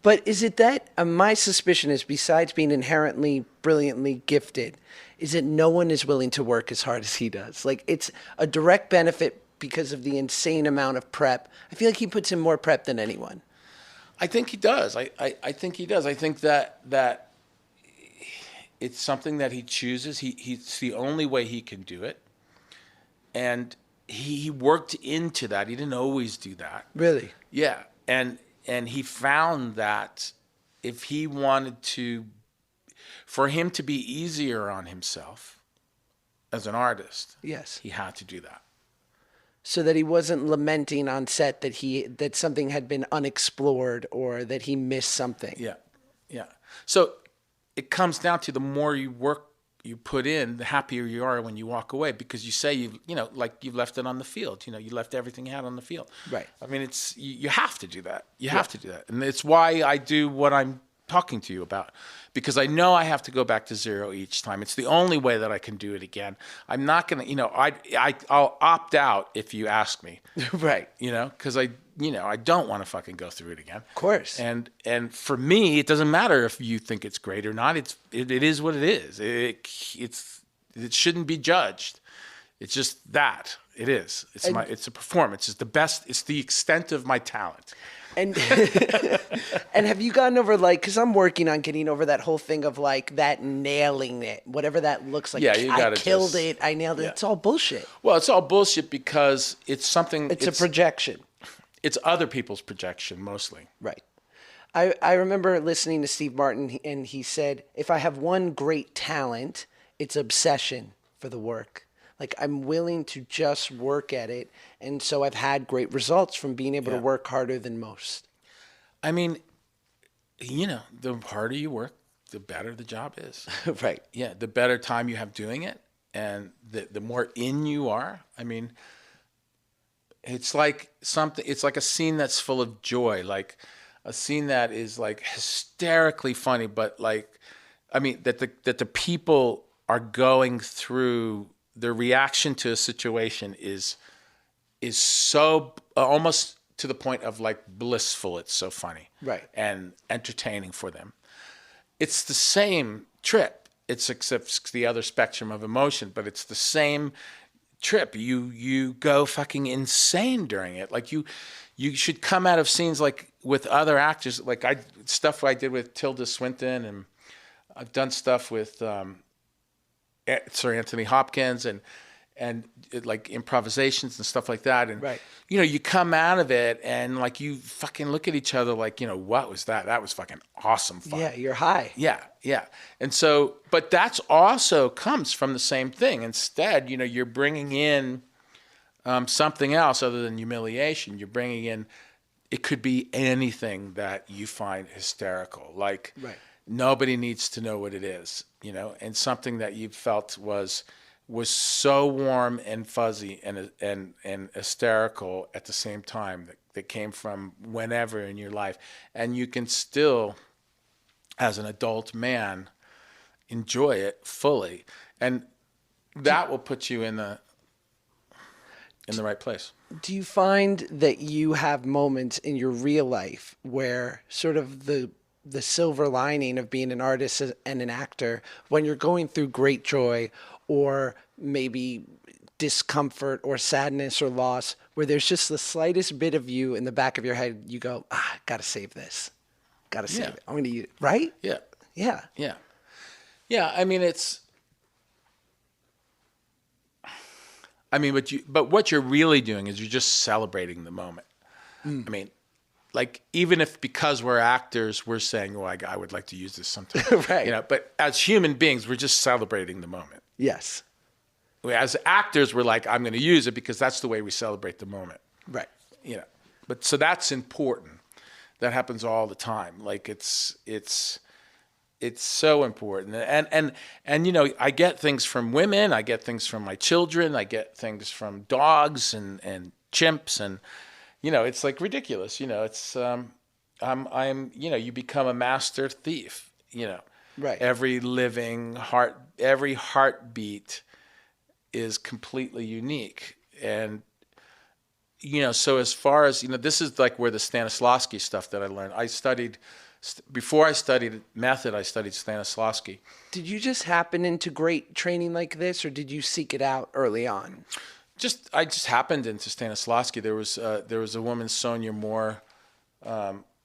But is it that, my suspicion is, besides being inherently brilliantly gifted, is that no one is willing to work as hard as he does. Like, it's a direct benefit because of the insane amount of prep. I feel like he puts in more prep than anyone. I think he does. I think he does. I think that it's something that he chooses. He's the only way he can do it, and he worked into that. He didn't always do that. Really? Yeah, and he found that if he wanted to, for him to be easier on himself as an artist, Yes. he had to do that. So that he wasn't lamenting on set that something had been unexplored or that he missed something. Yeah, yeah. So it comes down to the more you work you put in, the happier you are when you walk away, because you say like you've left it on the field. You left everything you had on the field. Right. I mean, it's you have to do that. You have to do that, and it's why I do what I'm talking to you about, because I know I have to go back to zero each time. It's the only way that I can do it again. I'm not gonna, I'll opt out if you ask me. Right. Because I don't want to fucking go through it again. Of course. And for me, it doesn't matter if you think it's great or not. It is what it is. It shouldn't be judged. It's just that it is. It's a performance. It's the best. It's the extent of my talent. And and have you gotten over, like, because I'm working on getting over that whole thing of like that nailing it, whatever that looks like. Yeah, you gotta I killed it. I nailed it. Yeah. It's all bullshit. Well, it's all bullshit because it's something. It's a projection. It's other people's projection mostly. Right. I remember listening to Steve Martin, and he said, if I have one great talent, it's obsession for the work. Like, I'm willing to just work at it. And so I've had great results from being able to work harder than most. I mean, the harder you work, the better the job is. Right. Yeah, the better time you have doing it, and the more in you are. I mean, it's like a scene that's full of joy, like a scene that is like hysterically funny, but like, I mean, that the people are going through, their reaction to a situation is so almost to the point of like blissful. It's so funny, right, and entertaining for them. It's the same trip. It's except the other spectrum of emotion, but it's the same trip. You go fucking insane during it. Like you should come out of scenes like with other actors. Like stuff I did with Tilda Swinton, and I've done stuff with Sir Anthony Hopkins and like improvisations and stuff like that. And, right, you come out of it and like you fucking look at each other like, what was that? That was fucking awesome fun. Yeah, you're high. Yeah, yeah. And so, but that's also comes from the same thing. Instead, you're bringing in something else other than humiliation. You're bringing in, it could be anything that you find hysterical. Like, right, nobody needs to know what it is, and something that you felt was so warm and fuzzy and hysterical at the same time that came from whenever in your life. And you can still, as an adult man, enjoy it fully. And that will put you in the right place. Do you find that you have moments in your real life where sort of the silver lining of being an artist and an actor, when you're going through great joy or maybe discomfort or sadness or loss, where there's just the slightest bit of you in the back of your head, you go, gotta save this. Gotta save it. I'm gonna use it. Right? Yeah. Yeah. Yeah. Yeah. I mean, but what you're really doing is you're just celebrating the moment. I mean, like, even if because we're actors, we're saying, "Oh, I would like to use this sometime," right? But as human beings, we're just celebrating the moment. Yes. As actors, we're like, "I'm going to use it because that's the way we celebrate the moment." Right. But so that's important. That happens all the time. Like it's so important. And I get things from women. I get things from my children. I get things from dogs and chimps and. It's like ridiculous. It's you become a master thief. Right. Every heartbeat is completely unique, and so as far as this is like where the Stanislavski stuff that I learned. Before I studied method, I studied Stanislavski. Did you just happen into great training like this, or did you seek it out early on? I just happened into Stanislavski. There was a woman, Sonia Moore,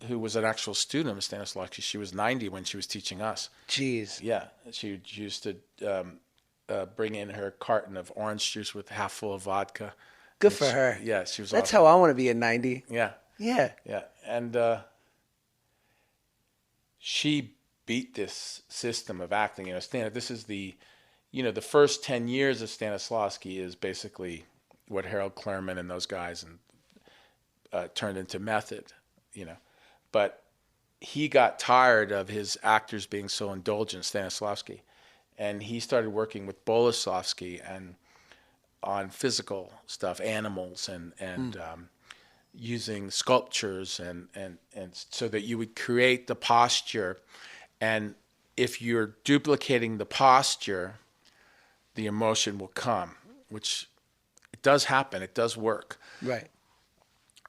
who was an actual student of Stanislavski. She was 90 when she was teaching us. Jeez. Yeah, she used to bring in her carton of orange juice with half full of vodka. Good for her. Yeah, she was That's awesome. how I want to be at 90. Yeah. Yeah. Yeah. And she beat this system of acting. This is the first 10 years of Stanislavski is basically what Harold Klerman and those guys turned into method, But he got tired of his actors being so indulgent, Stanislavski, and he started working with Boleslavsky and on physical stuff, animals and using sculptures and so that you would create the posture. And if you're duplicating the posture, the emotion will come, which it does happen. It does work. Right.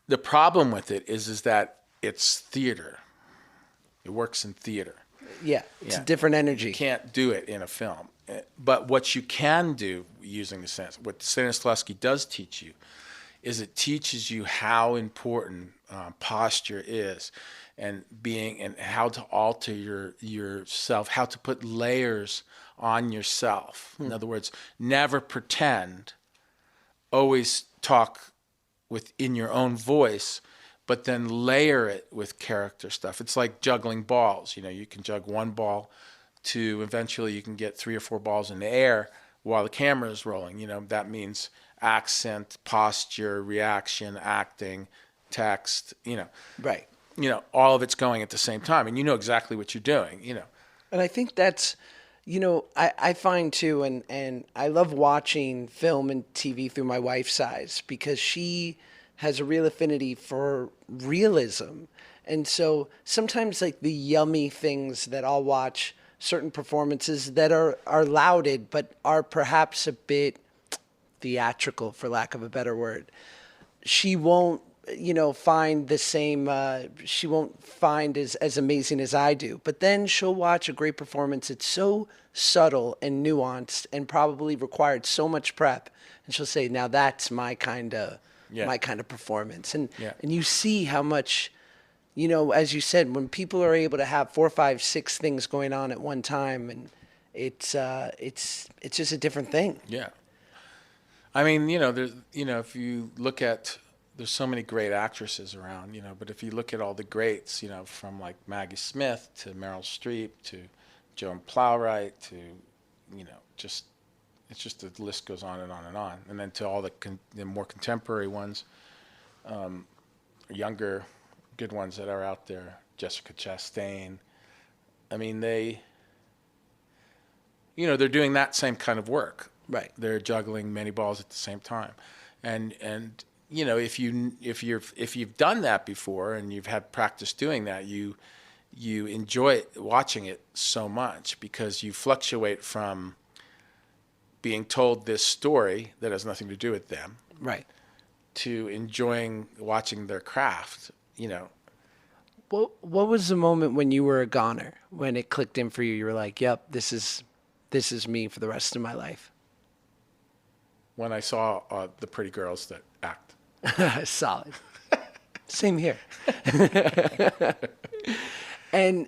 The problem with it is that it's theater. It works in theater. Yeah. It's a different energy. You can't do it in a film. But what you can do using what Stanislavski does teach you is it teaches you how important posture is and how to alter yourself, how to put layers on yourself. In other words, never pretend, always talk within your own voice, but then layer it with character stuff. It's like juggling balls. You can juggle one ball to eventually you can get 3 or 4 balls in the air while the camera is rolling. That means accent, posture, reaction, acting, text, Right. All of it's going at the same time, and you know exactly what you're doing, And I think that's, I find too, and I love watching film and TV through my wife's eyes because she has a real affinity for realism. And so sometimes like the yummy things that I'll watch, certain performances that are lauded, but are perhaps a bit theatrical, for lack of a better word. She won't, find the same, she won't find as amazing as I do. But then she'll watch a great performance. It's so subtle and nuanced and probably required so much prep. And she'll say, now that's my kind of performance. And you see how much, as you said, when people are able to have 4, 5, 6 things going on at one time, and it's just a different thing. Yeah. I mean, there's, if you look at, there's so many great actresses around, but if you look at all the greats, from like Maggie Smith to Meryl Streep to Joan Plowright to, it's just the list goes on and on and on. And then to all the more contemporary ones, younger, good ones that are out there, Jessica Chastain. I mean, they're doing that same kind of work. Right. They're juggling many balls at the same time. And if you've done that before and you've had practice doing that, you enjoy watching it so much because you fluctuate from being told this story that has nothing to do with them, right, to enjoying watching their craft. What was the moment when you were a goner, when it clicked in for you? You were like, "Yep, this is me for the rest of my life." When I saw the pretty girls that act. Solid. Same here. and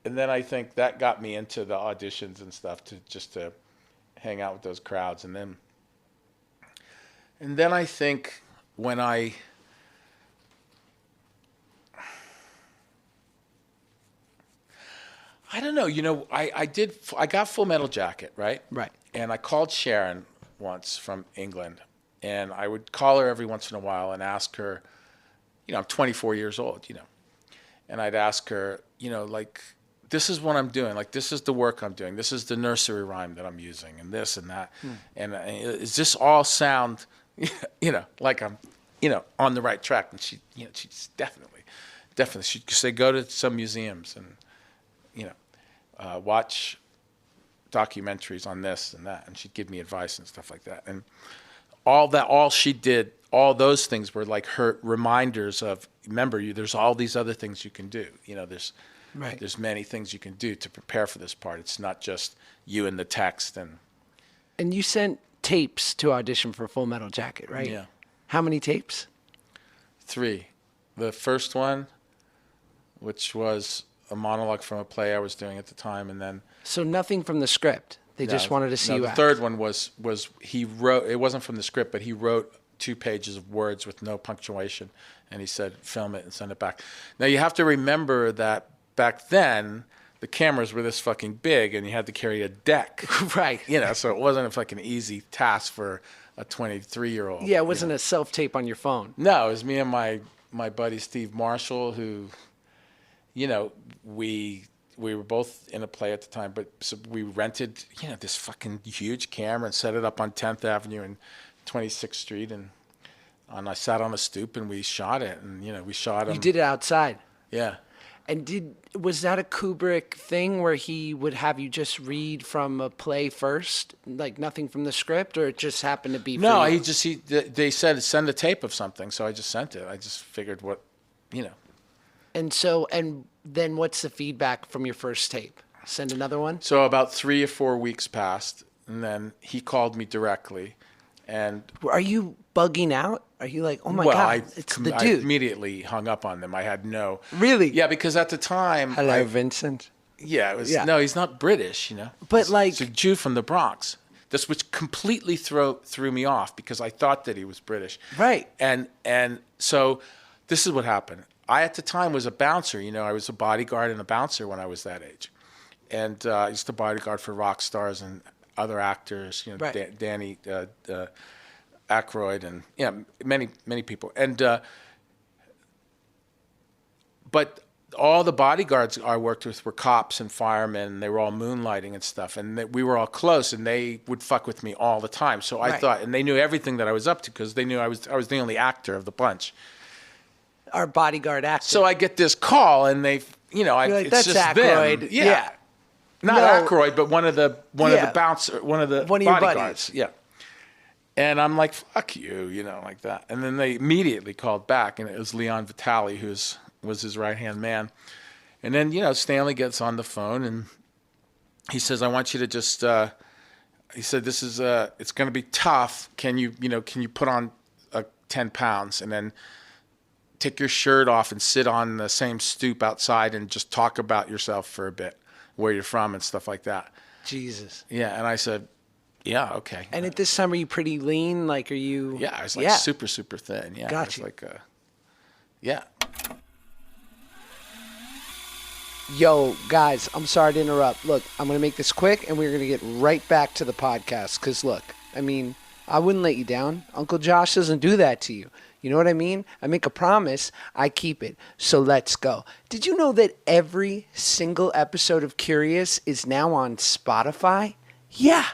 then I think that got me into the auditions and stuff to hang out with those crowds. And then I think when I don't know, I got Full Metal Jacket, right? Right. And I called Sharon once from England, and I would call her every once in a while and ask her, I'm 24 years old, and I'd ask her, like, this is what I'm doing, like, this is the work I'm doing, this is the nursery rhyme that I'm using, and this and that, and does this all sound, like I'm, on the right track? And she's definitely, she'd say, go to some museums and, watch documentaries on this and that, and she'd give me advice and stuff like that. And all she did, all those things were like her reminders of, remember, there's all these other things you can do. There's many things you can do to prepare for this part. It's not just you and the text. And you sent tapes to audition for Full Metal Jacket, right? Yeah. How many tapes? 3. the first one, which was a monologue from a play I was doing at the time, and then So nothing from the script. They just wanted to see you the act. third one was he wrote. It wasn't from the script, but he wrote 2 pages of words with no punctuation, and he said, "Film it and send it back." Now you have to remember that back then the cameras were this fucking big, and you had to carry a deck, Right. So it wasn't a fucking easy task for a 23-year-old. Yeah, it wasn't a self-tape on your phone. No, it was me and my buddy Steve Marshall, who, we were both in a play at the time, but so we rented, this fucking huge camera and set it up on 10th Avenue and 26th Street, and I sat on a stoop and we shot it, and we shot him. You did it outside. Yeah. And was that a Kubrick thing where he would have you just read from a play first, like nothing from the script, or it just happened to be? No, for you? they said send a tape of something, so I just sent it. I just figured And then what's the feedback from your first tape? Send another one? So about 3 or 4 weeks passed, and then he called me directly, and Are you bugging out? Are you like, oh my God, it's the I dude? immediately hung up on them. I had no. Really? Yeah, because at the time. Hello, Vincent. Yeah, it was. Yeah. No, he's not British, But He's a Jew from the Bronx. This which completely threw me off because I thought that he was British. Right. And so this is what happened. I at the time was a bouncer. I was a bodyguard and a bouncer when I was that age, and I used to bodyguard for rock stars and other actors. Right. Danny Aykroyd and many people. And but all the bodyguards I worked with were cops and firemen, and they were all moonlighting and stuff, and we were all close, and they would fuck with me all the time. So I thought, and they knew everything that I was up to because they knew I was the only actor of the bunch. Our bodyguard actor. So I get this call, and they, You're like, it's that's just Aykroyd. them. Yeah. Not No. Aykroyd, but one of the bouncer, one of the One of your bodyguards. buddies. Yeah. And I'm like, fuck you, like that. And then they immediately called back, and it was Leon Vitale, who was his right-hand man. And then, Stanley gets on the phone, and he says, I want you to just, he said, this is, it's going to be tough. Can you put on 10 pounds and then take your shirt off and sit on the same stoop outside and just talk about yourself for a bit, where you're from and stuff like that. Jesus. Yeah. And I said, yeah, okay. And at this time, are you pretty lean? Like, are you? Yeah, I was like super, super thin. Yeah. Gotcha. I was like, yeah. Yo, guys, I'm sorry to interrupt. Look, I'm going to make this quick, and we're going to get right back to the podcast. Because, look, I mean, I wouldn't let you down. Uncle Josh doesn't do that to you. You know what I mean? I make a promise, I keep it. So let's go. Did you know that every single episode of Curious is now on Spotify? Yeah.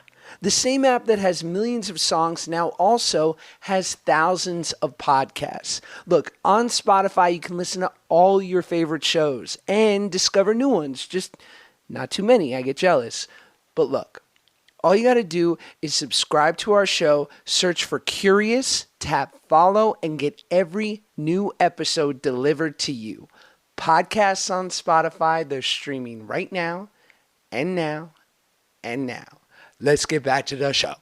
The same app that has millions of songs now also has thousands of podcasts. Look, on Spotify, you can listen to all your favorite shows and discover new ones. Just not too many. I get jealous. But look, all you got to do is subscribe to our show, search for Curious, tap follow, and get every new episode delivered to you. Podcasts on Spotify, they're streaming right now, and now, and now. Let's get back to the show.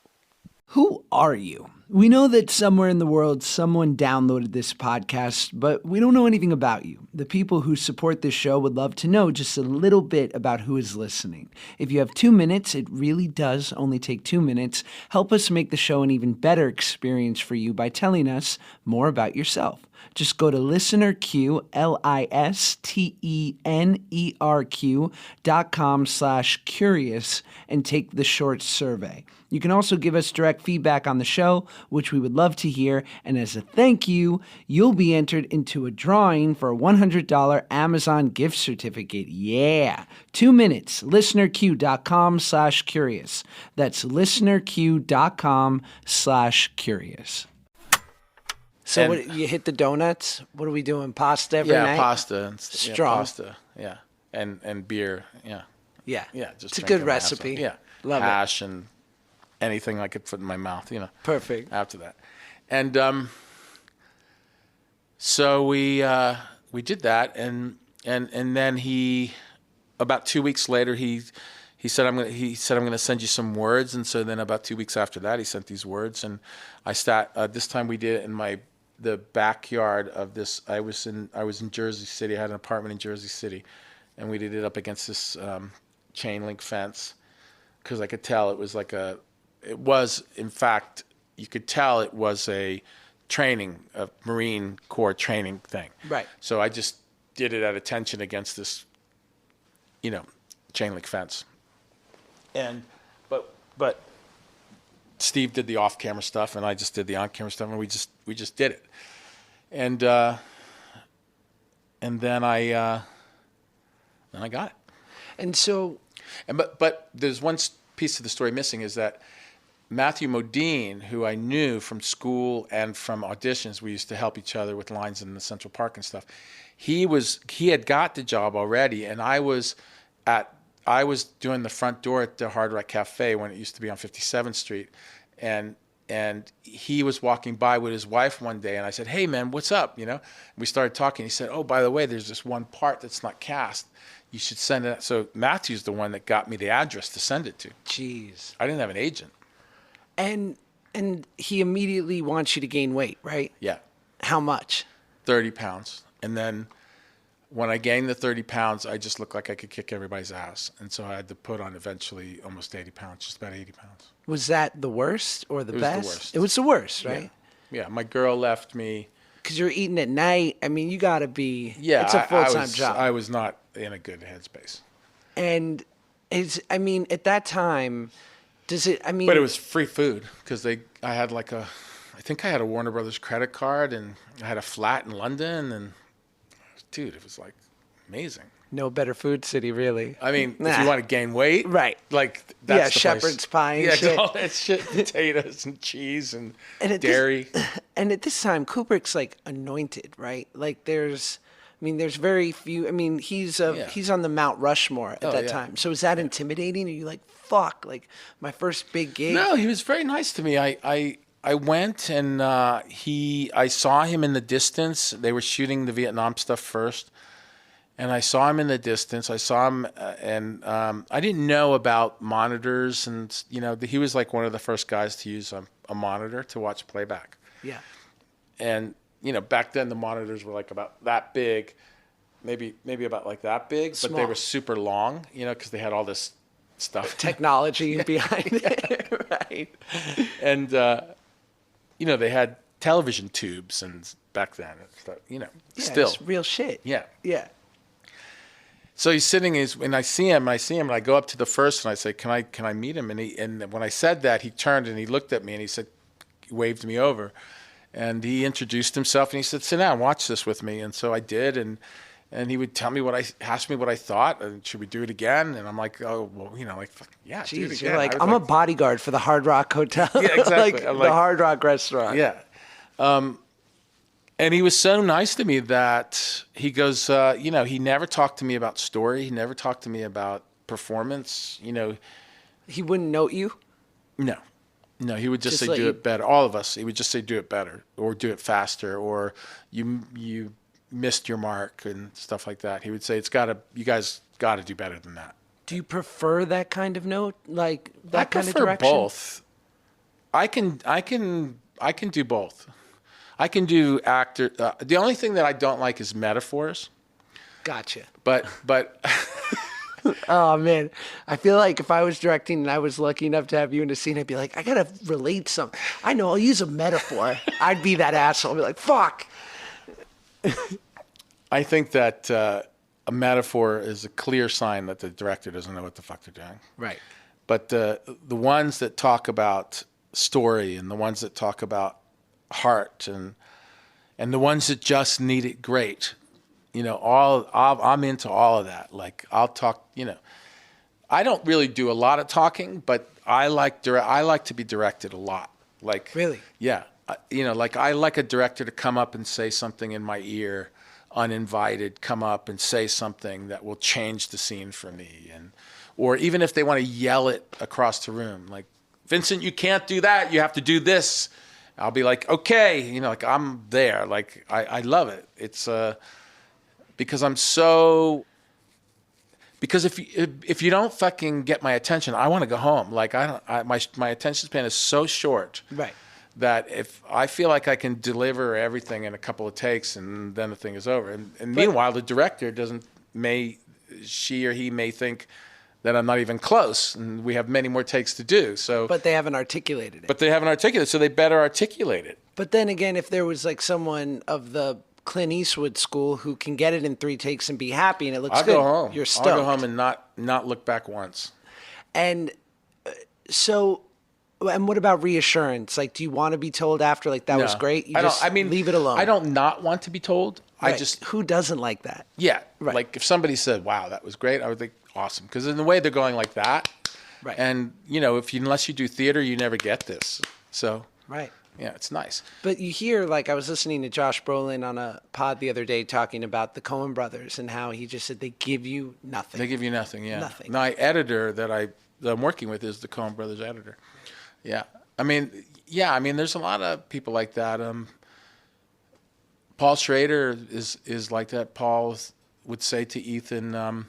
Who are you? We know that somewhere in the world someone downloaded this podcast, but we don't know anything about you. The people who support this show would love to know just a little bit about who is listening. If you have 2 minutes, it really does only take 2 minutes, help us make the show an even better experience for you by telling us more about yourself. Just go to listenerq, listenerq.com/curious and take the short survey. You can also give us direct feedback on the show, which we would love to hear. And as a thank you, you'll be entered into a drawing for a $100 Amazon gift certificate. Yeah. 2 minutes. listenerq.com/curious. That's listenerq.com/curious. So what, you hit the donuts? What are we doing? Pasta every night? Yeah, pasta. Strong. Yeah, pasta. Yeah. And beer. Yeah. Yeah. Yeah. Just it's a drinking good my ass recipe. off. Yeah. Love Hash and anything I could put in my mouth, Perfect. after that. And so we did that, and then he, about 2 weeks later, he said I'm gonna send you some words, and so then about 2 weeks after that, he sent these words, and I this time we did it in my the backyard of this. I was in Jersey City. I had an apartment in Jersey City, and we did it up against this chain link fence because I could tell it was like a. It was, in fact, you could tell it was a Marine Corps training thing. Right. So I just did it at attention against this, chain link fence. And, but Steve did the off-camera stuff, and I just did the on-camera stuff, and we just did it. And then I got it. And so, but there's one piece of the story missing is that Matthew Modine, who I knew from school and from auditions, we used to help each other with lines in the Central Park and stuff. He had got the job already, and I was doing the front door at the Hard Rock Cafe when it used to be on 57th Street, and he was walking by with his wife one day, and I said, "Hey man, what's up?" We started talking. He said, "Oh, by the way, there's this one part that's not cast. You should send it." So Matthew's the one that got me the address to send it to. jeez. I didn't have an agent. And he immediately wants you to gain weight, right? Yeah. How much? 30 pounds. And then when I gained the 30 pounds, I just looked like I could kick everybody's ass. And so I had to put on eventually almost 80 pounds, just about 80 pounds. Was that the worst or the best? It was the worst. It was the worst, right? Yeah. My girl left me. Because you're eating at night. I mean, you got to be. Yeah. It's a full-time job. I was not in a good headspace. And at that time, But it was free food because I think I had a Warner Brothers credit card and I had a flat in London and dude, it was like amazing. No better food city, really. I mean, if you want to gain weight, right? Like that's the shepherd's place. pie and shit. All that shit, potatoes and cheese and dairy. And at this time, Kubrick's like anointed, right? Like there's very few. I mean, he's on the Mount Rushmore at that time. So is that intimidating? Are you like, fuck, like my first big gig? No, he was very nice to me. I went and I saw him in the distance. They were shooting the Vietnam stuff first. And I saw him in the distance. I saw him, and I didn't know about monitors. And, he was like one of the first guys to use a monitor to watch playback. Yeah. And, back then the monitors were like about that big, maybe about like that big. Small. But they were super long, because they had all this stuff. Technology behind it, right? And, they had television tubes and back then, still. It's real shit. Yeah. Yeah. So he's sitting, and I see him, and I go up to the first, and I say, "Can I meet him?" And when I said that, he turned and he looked at me, and he waved me over, and he introduced himself, and he said, "Sit down, watch this with me." And so I did, and he would ask me what I thought, and should we do it again? And I'm like, "Oh, well, yeah, Jeez, do it again." you're like, I'm a bodyguard for the Hard Rock Hotel. Yeah, exactly. like the Hard Rock restaurant. Yeah. And he was so nice to me that he goes, he never talked to me about story. He never talked to me about performance. He wouldn't note you? No, he would just say, let do you- it better. All of us, he would just say, do it better or do it faster or you missed your mark and stuff like that. He would say, you guys got to do better than that. Do you prefer that kind of note? Like that I kind of prefer direction? both. I can do both. I can do actor. The only thing that I don't like is metaphors. Gotcha. But Oh man, I feel like if I was directing and I was lucky enough to have you in a scene, I'd be like, I gotta relate something. I know, I'll use a metaphor. I'd be that asshole. I'd be like, fuck. I think that a metaphor is a clear sign that the director doesn't know what the fuck they're doing. Right. But the ones that talk about story and the ones that talk about heart and the ones that just need it great, I'm into all of that. Like I'll talk, I don't really do a lot of talking, but I like to be directed a lot. Like Really? Yeah. Like I like a director to come up and say something in my ear, uninvited, come up and say something that will change the scene for me. Or even if they want to yell it across the room, like, Vincent, you can't do that. You have to do this. I'll be like, okay, like I'm there. Like I love it. It's because if you don't fucking get my attention, I want to go home. Like my attention span is so short. Right. that if I feel like I can deliver everything in a couple of takes and then the thing is over. And meanwhile, the director she or he may think that I'm not even close, and we have many more takes to do. So, But they haven't articulated it. but they haven't articulated, so they better articulate it. But then again, if there was like someone of the Clint Eastwood school who can get it in 3 takes and be happy and it looks I'll good, go home. you're stoked. I'll go home and not look back once. And so, and what about reassurance? Like, do you want to be told after, like, that was No. great? You I don't. just I mean, leave it alone. I don't not want to be told. Right. I just Who doesn't like that? yeah. Right. Like if somebody said, "Wow, that was great," I would think, "Awesome," because in the way they're going like that. Right. And unless you do theater, you never get this. So Right. yeah, it's nice. But you hear, like, I was listening to Josh Brolin on a pod the other day talking about the Coen brothers and how he just said they give you nothing. They give you nothing. Yeah. Nothing. My editor that I'm working with is the Coen Brothers editor. Yeah. I mean, there's a lot of people like that. Paul Schrader is like that. Paul would say to Ethan,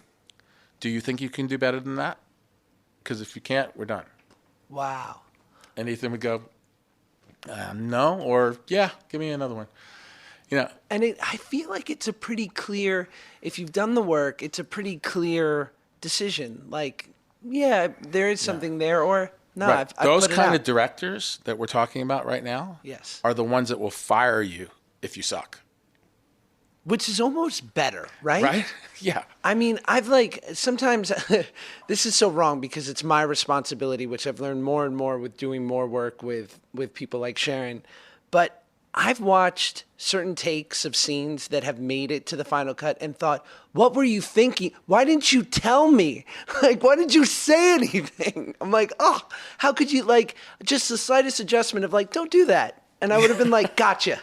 "Do you think you can do better than that? Because if you can't, we're done." Wow. And Ethan would go, "No," or "Yeah, give me another one." And I feel like it's a pretty clear, if you've done the work, it's a pretty clear decision. Like, yeah, there is something there, or no, right. I've Those put it kind out. of directors that we're talking about right now Yes. are the ones that will fire you if you suck. Which is almost better, right? Right? Yeah. I mean, sometimes this is so wrong because it's my responsibility, which I've learned more and more with doing more work with people like Sharon. But I've watched certain takes of scenes that have made it to the final cut and thought, what were you thinking? Why didn't you tell me? Like, why did you say anything? I'm like, oh, how could you, like, just the slightest adjustment of like, don't do that. And I would have been like, gotcha.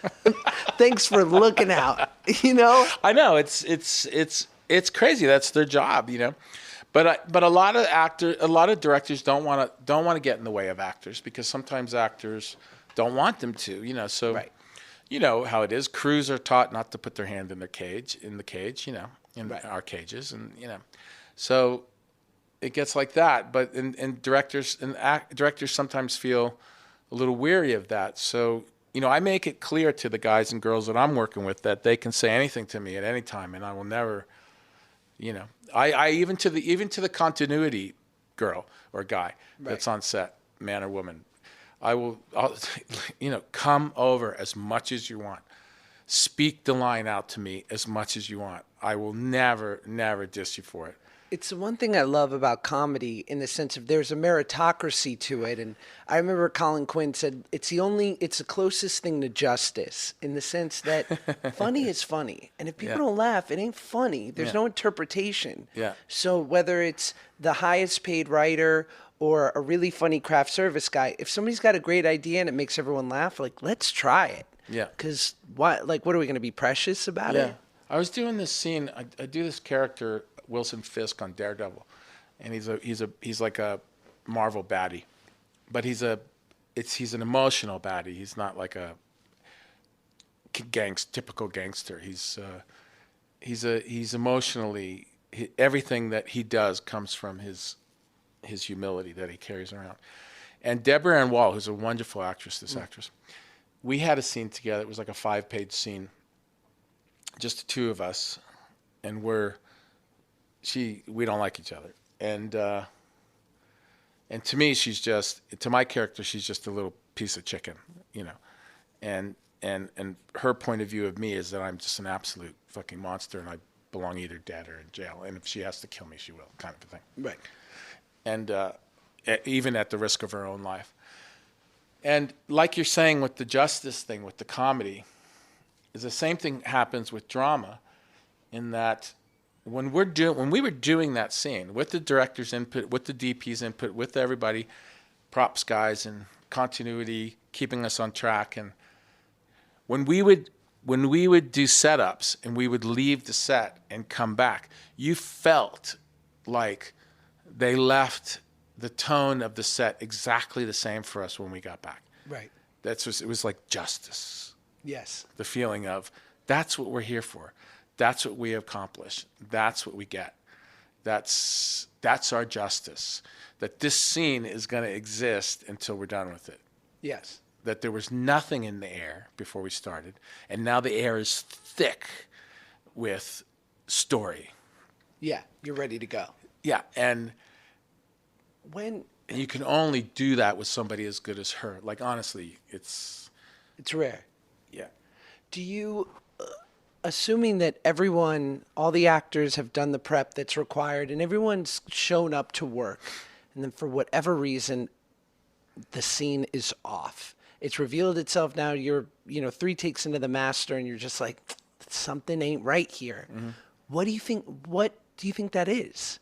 Thanks for looking out. I know it's crazy. That's their job, But a lot of directors don't want to get in the way of actors because sometimes actors don't want them to, So, Right. You know how it is. Crews are taught not to put their hand in the cage, in Right. our cages, and so it gets like that. But directors sometimes feel a little weary of that. So, I make it clear to the guys and girls that I'm working with that they can say anything to me at any time, and I will never, I even to the continuity girl or guy that's on set, man or woman, I'll come over as much as you want. Speak the line out to me as much as you want. I will never diss you for it. It's the one thing I love about comedy in the sense of there's a meritocracy to it. And I remember Colin Quinn said, it's the closest thing to justice in the sense that funny is funny. And if people don't laugh, it ain't funny. There's no interpretation. Yeah. So whether it's the highest paid writer or a really funny craft service guy, if somebody's got a great idea and it makes everyone laugh, like, let's try it. Yeah. Because what are we going to be precious about it? I was doing this scene. I do this character, Wilson Fisk, on Daredevil, and he's like a Marvel baddie, but he's an emotional baddie. He's not like a typical gangster. He's emotionally, everything that he does comes from his humility that he carries around. And Deborah Ann Wall, who's a wonderful actress, actress, we had a scene together. It was like a 5-page scene, just the two of us, and we don't like each other. And to me, to my character, she's just a little piece of chicken, And her point of view of me is that I'm just an absolute fucking monster, and I belong either dead or in jail. And if she has to kill me, she will, kind of a thing. Right. And even at the risk of her own life. And like you're saying with the justice thing, with the comedy, is the same thing happens with drama, in that when we were doing that scene with the director's input, with the DP's input, with everybody, props guys and continuity, keeping us on track, and when we would do setups and we would leave the set and come back, you felt like they left the tone of the set exactly the same for us when we got back. Right. It was like justice. Yes. The feeling of that's what we're here for. That's what we accomplish. That's what we get. That's our justice. That this scene is going to exist until we're done with it. Yes. that there was nothing in the air before we started, and now the air is thick with story. Yeah, you're ready to go. Yeah, and When you can only do that with somebody as good as her. Like, honestly, it's rare. yeah. Do you, assuming that everyone, all the actors have done the prep that's required and everyone's shown up to work, and then for whatever reason, the scene is off. It's revealed itself now. You're, 3 takes into the master and you're just like, something ain't right here. Mm-hmm. What do you think that is?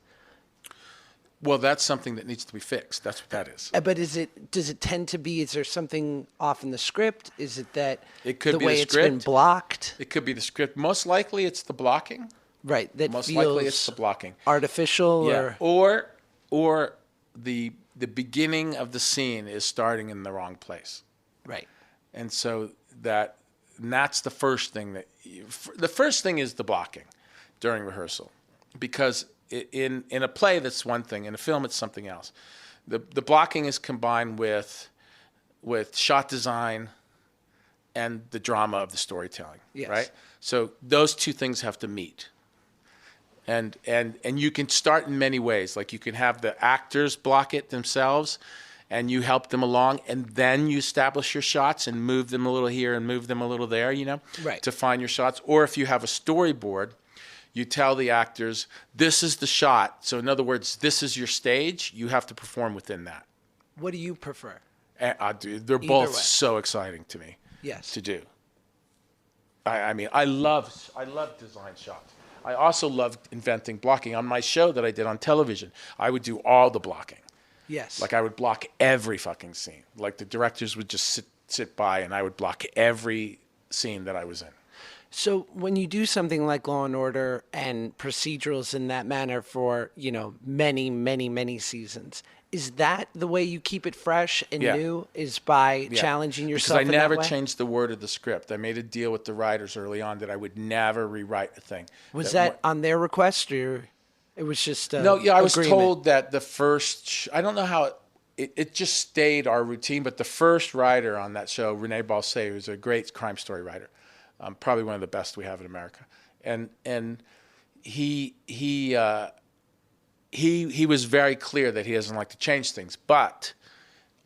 Well, that's something that needs to be fixed. That's what that is. But does it tend to be, is there something off in the script? Is it that It could the be way the it's been script. blocked? It could be the script. Most likely it's the blocking. Right. That Most feels likely it's the blocking. artificial Yeah. Or the beginning of the scene is starting in the wrong place. right. And so that's the first thing the first thing is the blocking during rehearsal, because in a play that's one thing, in a film it's something else. The blocking is combined with shot design and the drama of the storytelling, Yes. right? So those two things have to meet. And you can start in many ways. Like, you can have the actors block it themselves, and you help them along, and then you establish your shots and move them a little here and move them a little there, Right. to find your shots. Or if you have a storyboard, you tell the actors, this is the shot. So in other words, this is your stage. You have to perform within that. What do you prefer? And they're both way. so exciting to me Yes. to do. I mean, I love design shots. I also love inventing blocking. On my show that I did on television, I would do all the blocking. Yes. Like, I would block every fucking scene. Like, the directors would just sit by, and I would block every scene that I was in. So when you do something like Law and Order and procedurals in that manner for, many, many, many seasons, is that the way you keep it fresh and Yeah. new, is by Yeah. challenging yourself Because I in never that way? changed the word of the script. I made a deal with the writers early on that I would never rewrite a thing. Was that on their request, or it was just No, yeah, I was agreement? told that the first, I don't know how, it just stayed our routine, but the first writer on that show, Rene Balsay, who's a great crime story writer, probably one of the best we have in America, and he was very clear that he doesn't like to change things, but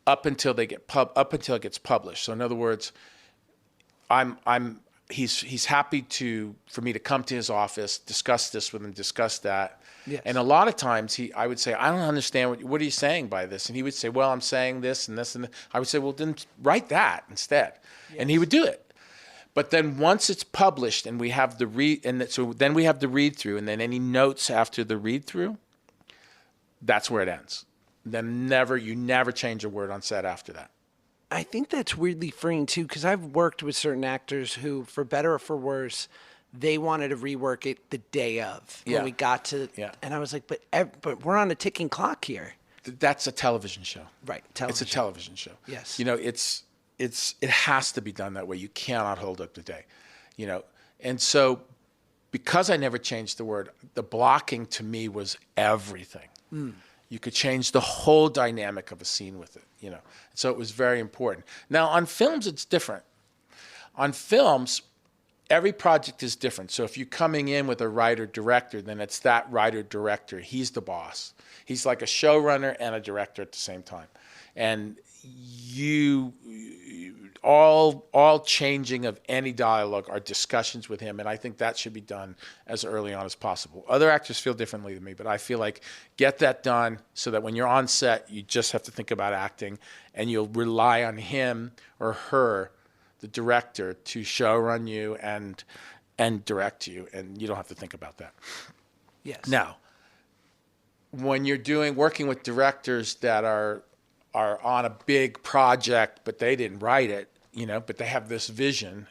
up until it gets published. So in other words, he's happy for me to come to his office, discuss this with him, discuss that. Yes. And a lot of times I would say, I don't understand what are you saying by this? And he would say, well, I'm saying this and this and this. I would say, well, then write that instead. Yes. And he would do it. But then once it's published and we have then we have the read through, and then any notes after the read through, that's where it ends. Then you never change a word on set after that. I think that's weirdly freeing too, because I've worked with certain actors who, for better or for worse, they wanted to rework it the day of when we got to, and I was like, but we're on a ticking clock here. That's a television show, right? It's a television show. Yes, it has to be done that way. You cannot hold up the day, And so, because I never changed the word, the blocking to me was everything. You could change the whole dynamic of a scene with it, So it was very important. Now, on films, it's different. On films, every project is different. So if you're coming in with a writer-director, then it's that writer-director. He's the boss. He's like a showrunner and a director at the same time. And all changing of any dialogue are discussions with him, and I think that should be done as early on as possible. Other actors feel differently than me, but I feel like get that done so that when you're on set, you just have to think about acting, and you'll rely on him or her, the director, to showrun you and direct you, and you don't have to think about that. Yes. Now, when you're working with directors that are on a big project, but they didn't write it, but they have this vision,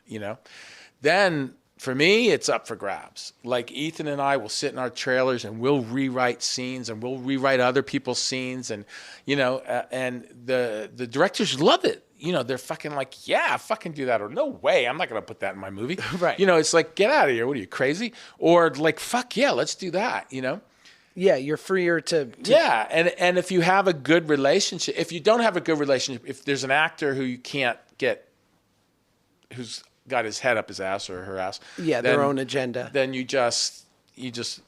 then for me, it's up for grabs. Like, Ethan and I will sit in our trailers and we'll rewrite scenes and we'll rewrite other people's scenes, and, and the directors love it. They're fucking like, yeah, fucking do that. Or no way, I'm not going to put that in my movie. Right. It's like, get out of here. What are you, crazy? Or like, fuck yeah, let's do that, Yeah, you're freer to Yeah, and if you have a good relationship, if you don't have a good relationship, if there's an actor who you can't get, who's got his head up his ass or her ass, their own agenda, then you just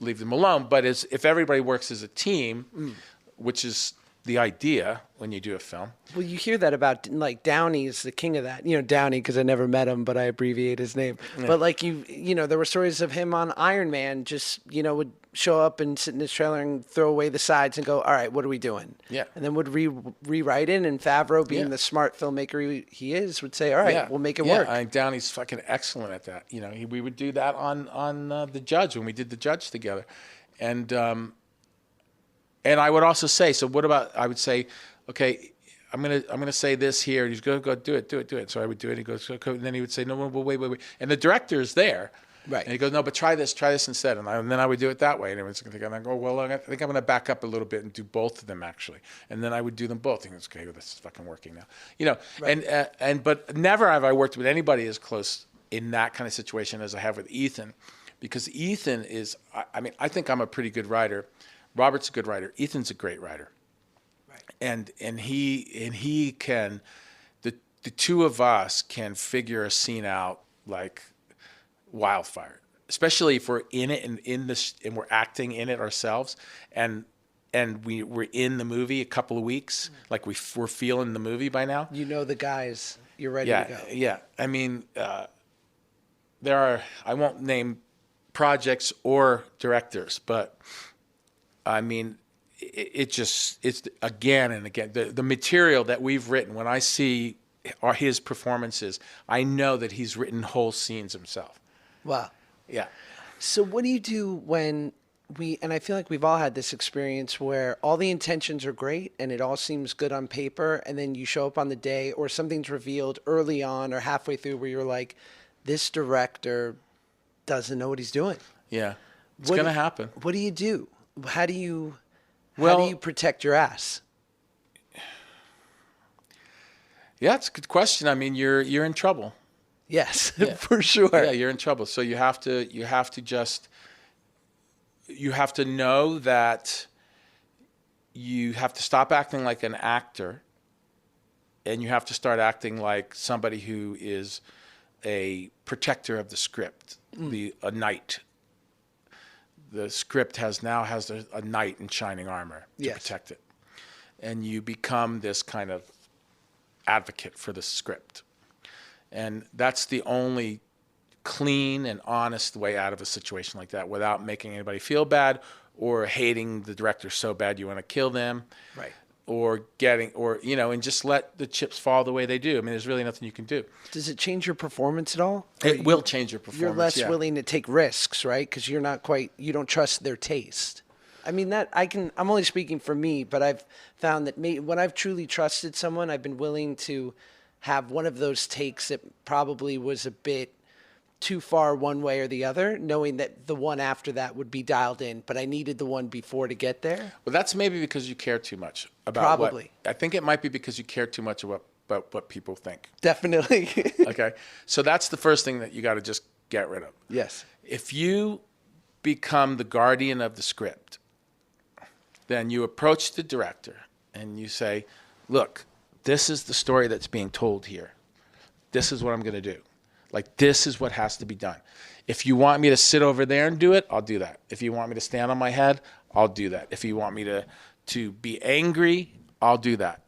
leave them alone. But if everybody works as a team, which is the idea when you do a film. Well, you hear that about, like, Downey is the king of that. You know, Downey, because I never met him, but I abbreviate his name. Yeah. But, like, you know, there were stories of him on Iron Man just, you know, would show up and sit in his trailer and throw away the sides and go, all right, what are we doing? Yeah. And then would rewrite it, and Favreau, being the smart filmmaker he is, would say, all right, we'll make it work. I think Downey's fucking excellent at that. You know, we would do that on The Judge when we did The Judge together. And I would also say, so what about, I would say, okay, I'm gonna say this here. He's going to go do it. So I would do it. He goes, and then he would say, no, wait. And the director is there. Right. And he goes, no, but try this instead. And then I would do it that way. And everyone's going to think, and I go, well, I think I'm going to back up a little bit and do both of them, actually. And then I would do them both. And he goes, okay, well, this is fucking working now. You know, right. But never have I worked with anybody as close in that kind of situation as I have with Ethan. Because Ethan is, I mean, I think I'm a pretty good writer. Robert's a good writer. Ethan's a great writer. Right. And he can, the two of us can figure a scene out like wildfire, especially if we're in it and we're acting in it ourselves, and we're in the movie a couple of weeks, like we're feeling the movie by now. You know the guys, you're ready to go. Yeah. I mean, there are, I won't name projects or directors, but I mean, it's again and again, the material that we've written, when I see his performances, I know that he's written whole scenes himself. Wow. Yeah. So what do you do when and I feel like we've all had this experience where all the intentions are great and it all seems good on paper, and then you show up on the day or something's revealed early on or halfway through where you're like, this director doesn't know what he's doing. Yeah. It's going to happen. What do you do? How do you protect your ass? Yeah, it's a good question. I mean, you're in trouble. Yes, for sure. Yeah, you're in trouble. So you have to know that you have to stop acting like an actor, and you have to start acting like somebody who is a protector of the script, a knight. The script has a knight in shining armor to protect it. And you become this kind of advocate for the script. And that's the only clean and honest way out of a situation like that, without making anybody feel bad or hating the director so bad you want to kill them. Right. And just let the chips fall the way they do. I mean, there's really nothing you can do. Does it change your performance at all? It will change your performance. You're less willing to take risks, right? Because you don't trust their taste. I mean, I'm only speaking for me, but I've found that when I've truly trusted someone, I've been willing to have one of those takes that probably was a bit too far one way or the other, knowing that the one after that would be dialed in, but I needed the one before to get there. Well, that's maybe because you care too much about probably. I think it might be because you care too much about what people think. Definitely. Okay. So that's the first thing that you got to just get rid of. Yes. If you become the guardian of the script, then you approach the director and you say, look, this is the story that's being told here. This is what I'm going to do. Like, this is what has to be done. If you want me to sit over there and do it, I'll do that. If you want me to stand on my head, I'll do that. If you want me to be angry, I'll do that.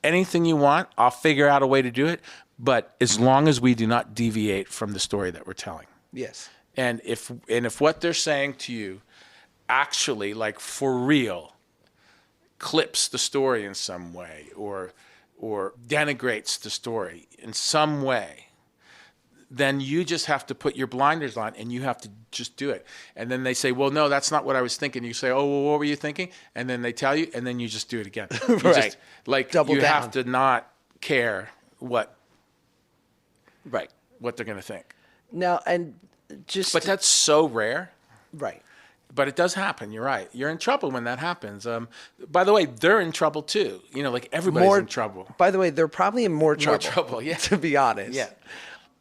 Anything you want, I'll figure out a way to do it. But as long as we do not deviate from the story that we're telling. Yes. And if what they're saying to you actually, like for real, clips the story in some way or denigrates the story in some way, then you just have to put your blinders on and you have to just do it. And then they say, well, no, that's not what I was thinking. You say, oh, well, what were you thinking? And then they tell you, and then you just do it again. Right. Double down. Have to not care what they're going to think. Now, but that's so rare. Right. But it does happen. You're right. You're in trouble when that happens. By the way, they're in trouble too. Like everybody's in trouble. By the way, they're probably in more trouble. More trouble, yeah. To be honest. Yeah.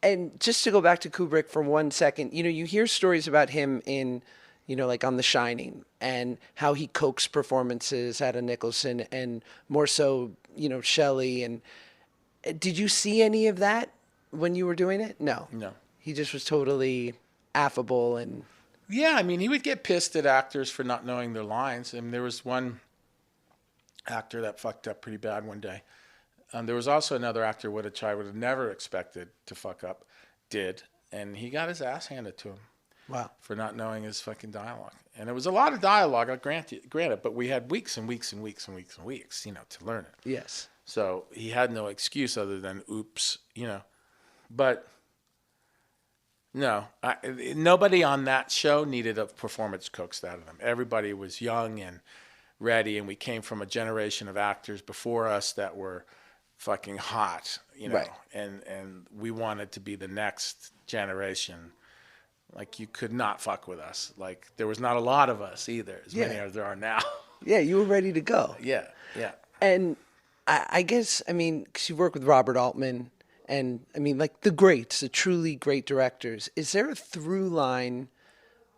And just to go back to Kubrick for 1 second, you hear stories about him in, you know, like on The Shining, and how he coaxed performances out of Nicholson, and more so, you know, Shelley. And did you see any of that when you were doing it? No. No. He just was totally affable and. Yeah, I mean, he would get pissed at actors for not knowing their lines. I mean, there was one actor that fucked up pretty bad one day. There was also another actor which I would have never expected to fuck up, did, and he got his ass handed to him. Wow. For not knowing his fucking dialogue. And it was a lot of dialogue, I granted, but we had weeks and weeks and weeks and weeks and weeks, you know, to learn it. Yes. So he had no excuse other than oops, you know. But no, nobody on that show needed a performance coaxed out of them. Everybody was young and ready, and we came from a generation of actors before us that were fucking hot, you know. Right. And we wanted to be the next generation. Like, you could not fuck with us. Like, there was not a lot of us either, as many as there are now. Yeah, you were ready to go. Yeah, yeah. And I guess, I mean, because you work with Robert Altman, and I mean, like the greats, the truly great directors, is there a through line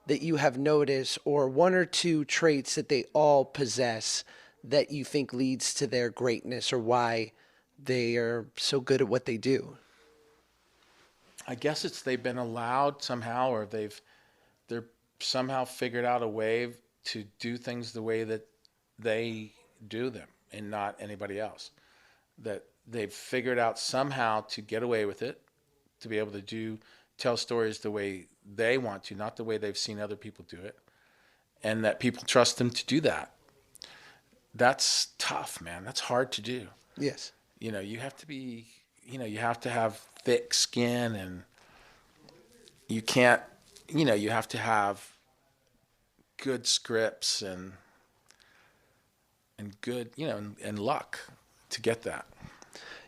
that you have noticed, or one or two traits that they all possess that you think leads to their greatness, or why they are so good at what they do? I guess it's they've been allowed somehow, or they're somehow figured out a way to do things the way that they do them and not anybody else. That they've figured out somehow to get away with it, to be able to tell stories the way they want to, not the way they've seen other people do it, and that people trust them to do that. That's tough, man. That's hard to do. Yes. You know, you have to be, you know, you have to have thick skin, and you can't, you know, you have to have good scripts and good, you know, and luck to get that.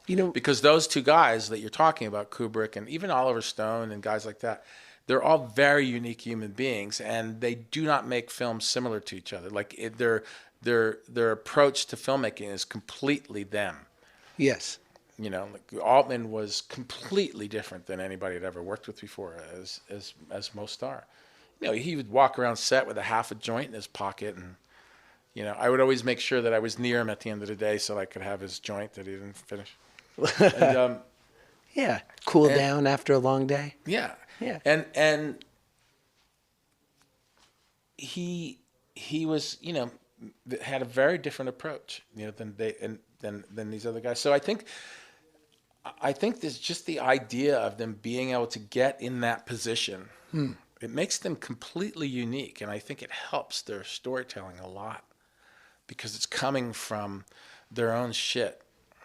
You know, Because those two guys that you're talking about, Kubrick and even Oliver Stone and guys like that, they're all very unique human beings, and they do not make films similar to each other. Like, their approach to filmmaking is completely them. yes. You know, like Altman was completely different than anybody had ever worked with before, as most are. You know, he would walk around set with a half a joint in his pocket, and you know, I would always make sure that I was near him at the end of the day so I could have his joint that he didn't finish. And, Yeah. Cool down after a long day. yeah, Yeah. and he was, you know, had a very different approach, you know, than these other guys. So I think there's just the idea of them being able to get in that position. It makes them completely unique, and I think it helps their storytelling a lot because it's coming from their own shit.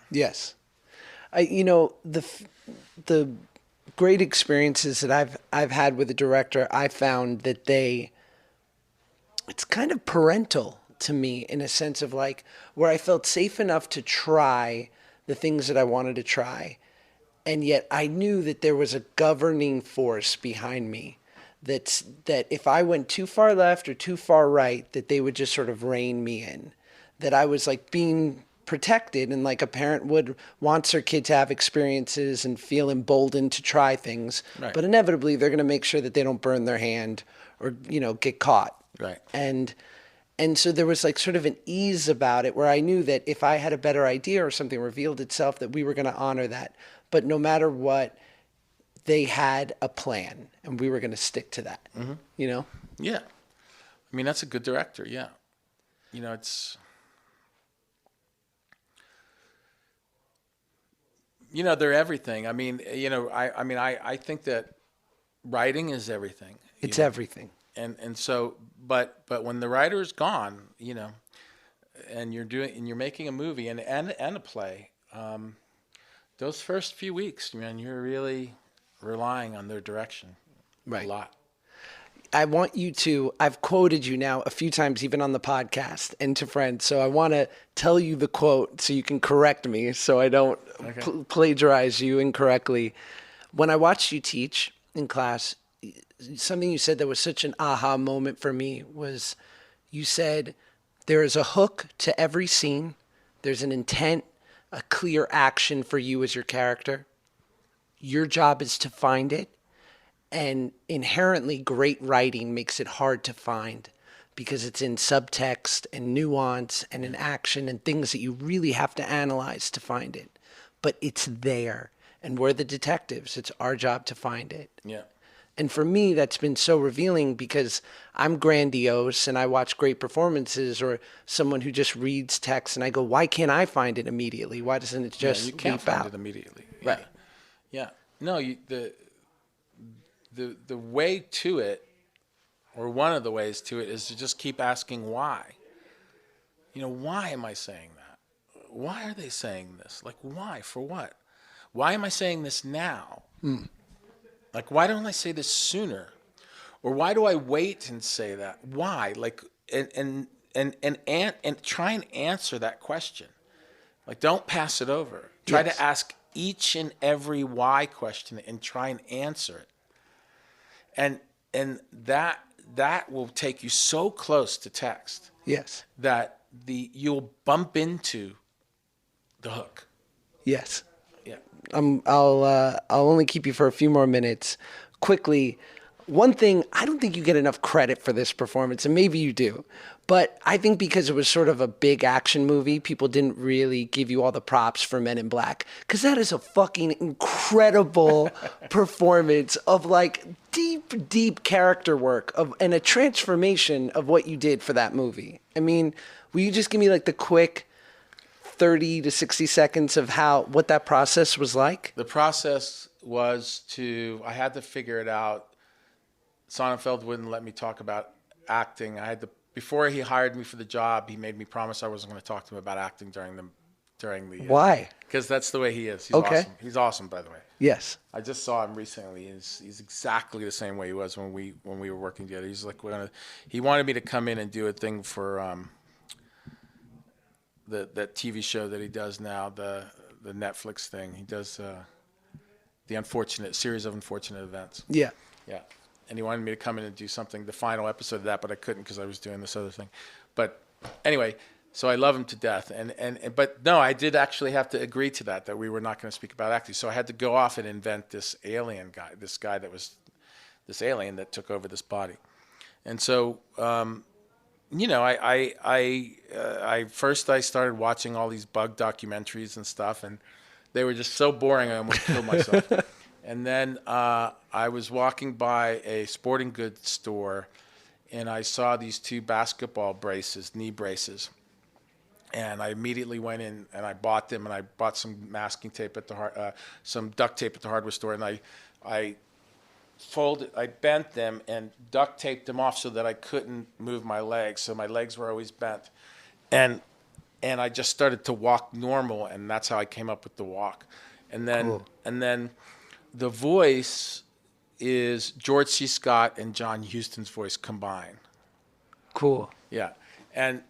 Yes. You know, the great experiences that I've had with a director, I found that it's kind of parental to me, in a sense of like where I felt safe enough to try the things that I wanted to try. And yet I knew that there was a governing force behind me that if I went too far left or too far right, that they would just sort of rein me in, that I was like being protected, and like a parent would wants their kid to have experiences and feel emboldened to try things. Right. But inevitably they're going to make sure that they don't burn their hand or, you know, get caught. Right. And so there was like sort of an ease about it where I knew that if I had a better idea or something revealed itself, that we were going to honor that. But no matter what, they had a plan and we were going to stick to that, you know? Yeah. I mean, that's a good director. Yeah. You know, you know, they're everything. I mean, you know, I think that writing is everything. It's you know? everything. And so, but when the writer is gone, you know, and you're making a movie and a play, those first few weeks, man, you're really relying on their direction a lot. I want you to, I've quoted you now a few times, even on the podcast and to friends. So I want to tell you the quote so you can correct me so I don't plagiarize you incorrectly. When I watched you teach in class, something you said that was such an aha moment for me was you said, there is a hook to every scene. There's an intent, a clear action for you as your character. Your job is to find it. And inherently great writing makes it hard to find because it's in subtext and nuance and in action and things that you really have to analyze to find it. But it's there. And we're the detectives. It's our job to find it. Yeah. And for me, that's been so revealing because I'm grandiose and I watch great performances or someone who just reads text and I go, why can't I find it immediately? Why doesn't it just you can't leap find out? it immediately. Right. Yeah. No, the way to it, or one of the ways to it, is to just keep asking why. Why am I saying that? Why are they saying this? Like, why? For what? Why am I saying this now? Like, why don't I say this sooner? Or why do I wait and say that? Why? Like, and try and answer that question. Like, don't pass it over. Try Yes. to ask each and every why question and try and answer it. And that will take you so close to text Yes. that you'll bump into the hook. Yes. Yeah. I'll only keep you for a few more minutes. Quickly, one thing, I don't think you get enough credit for this performance, and maybe you do, but I think because it was sort of a big action movie, people didn't really give you all the props for Men in Black, because that is a fucking incredible performance of like deep character work and a transformation of what you did for that movie. I mean, will you just give me like the quick 30 to 60 seconds of what that process was like? The process was I had to figure it out. Sonnenfeld wouldn't let me talk about acting. Before he hired me for the job, he made me promise I wasn't going to talk to him about acting during the. Why? Because that's the way he is. He's Okay. awesome. He's awesome, by the way. Yes. I just saw him recently. He's exactly the same way he was when we were working together. He's like, he wanted me to come in and do a thing for that TV show that he does now, the Netflix thing. He does the series of unfortunate events. Yeah. Yeah. And he wanted me to come in and do something, the final episode of that, but I couldn't because I was doing this other thing. But anyway, so I love him to death. But no, I did actually have to agree to that we were not going to speak about acting. So I had to go off and invent this alien guy, this alien that took over this body. And so, I started watching all these bug documentaries and stuff, and they were just so boring I almost killed myself. And then I was walking by a sporting goods store, and I saw these two basketball braces, knee braces. And I immediately went in and I bought them, and I bought some masking tape some duct tape at the hardware store, and I bent them and duct taped them off so that I couldn't move my legs. So my legs were always bent. And I just started to walk normal, and that's how I came up with the walk. And then the voice is George C. Scott and John Huston's voice combined. Cool. Yeah. And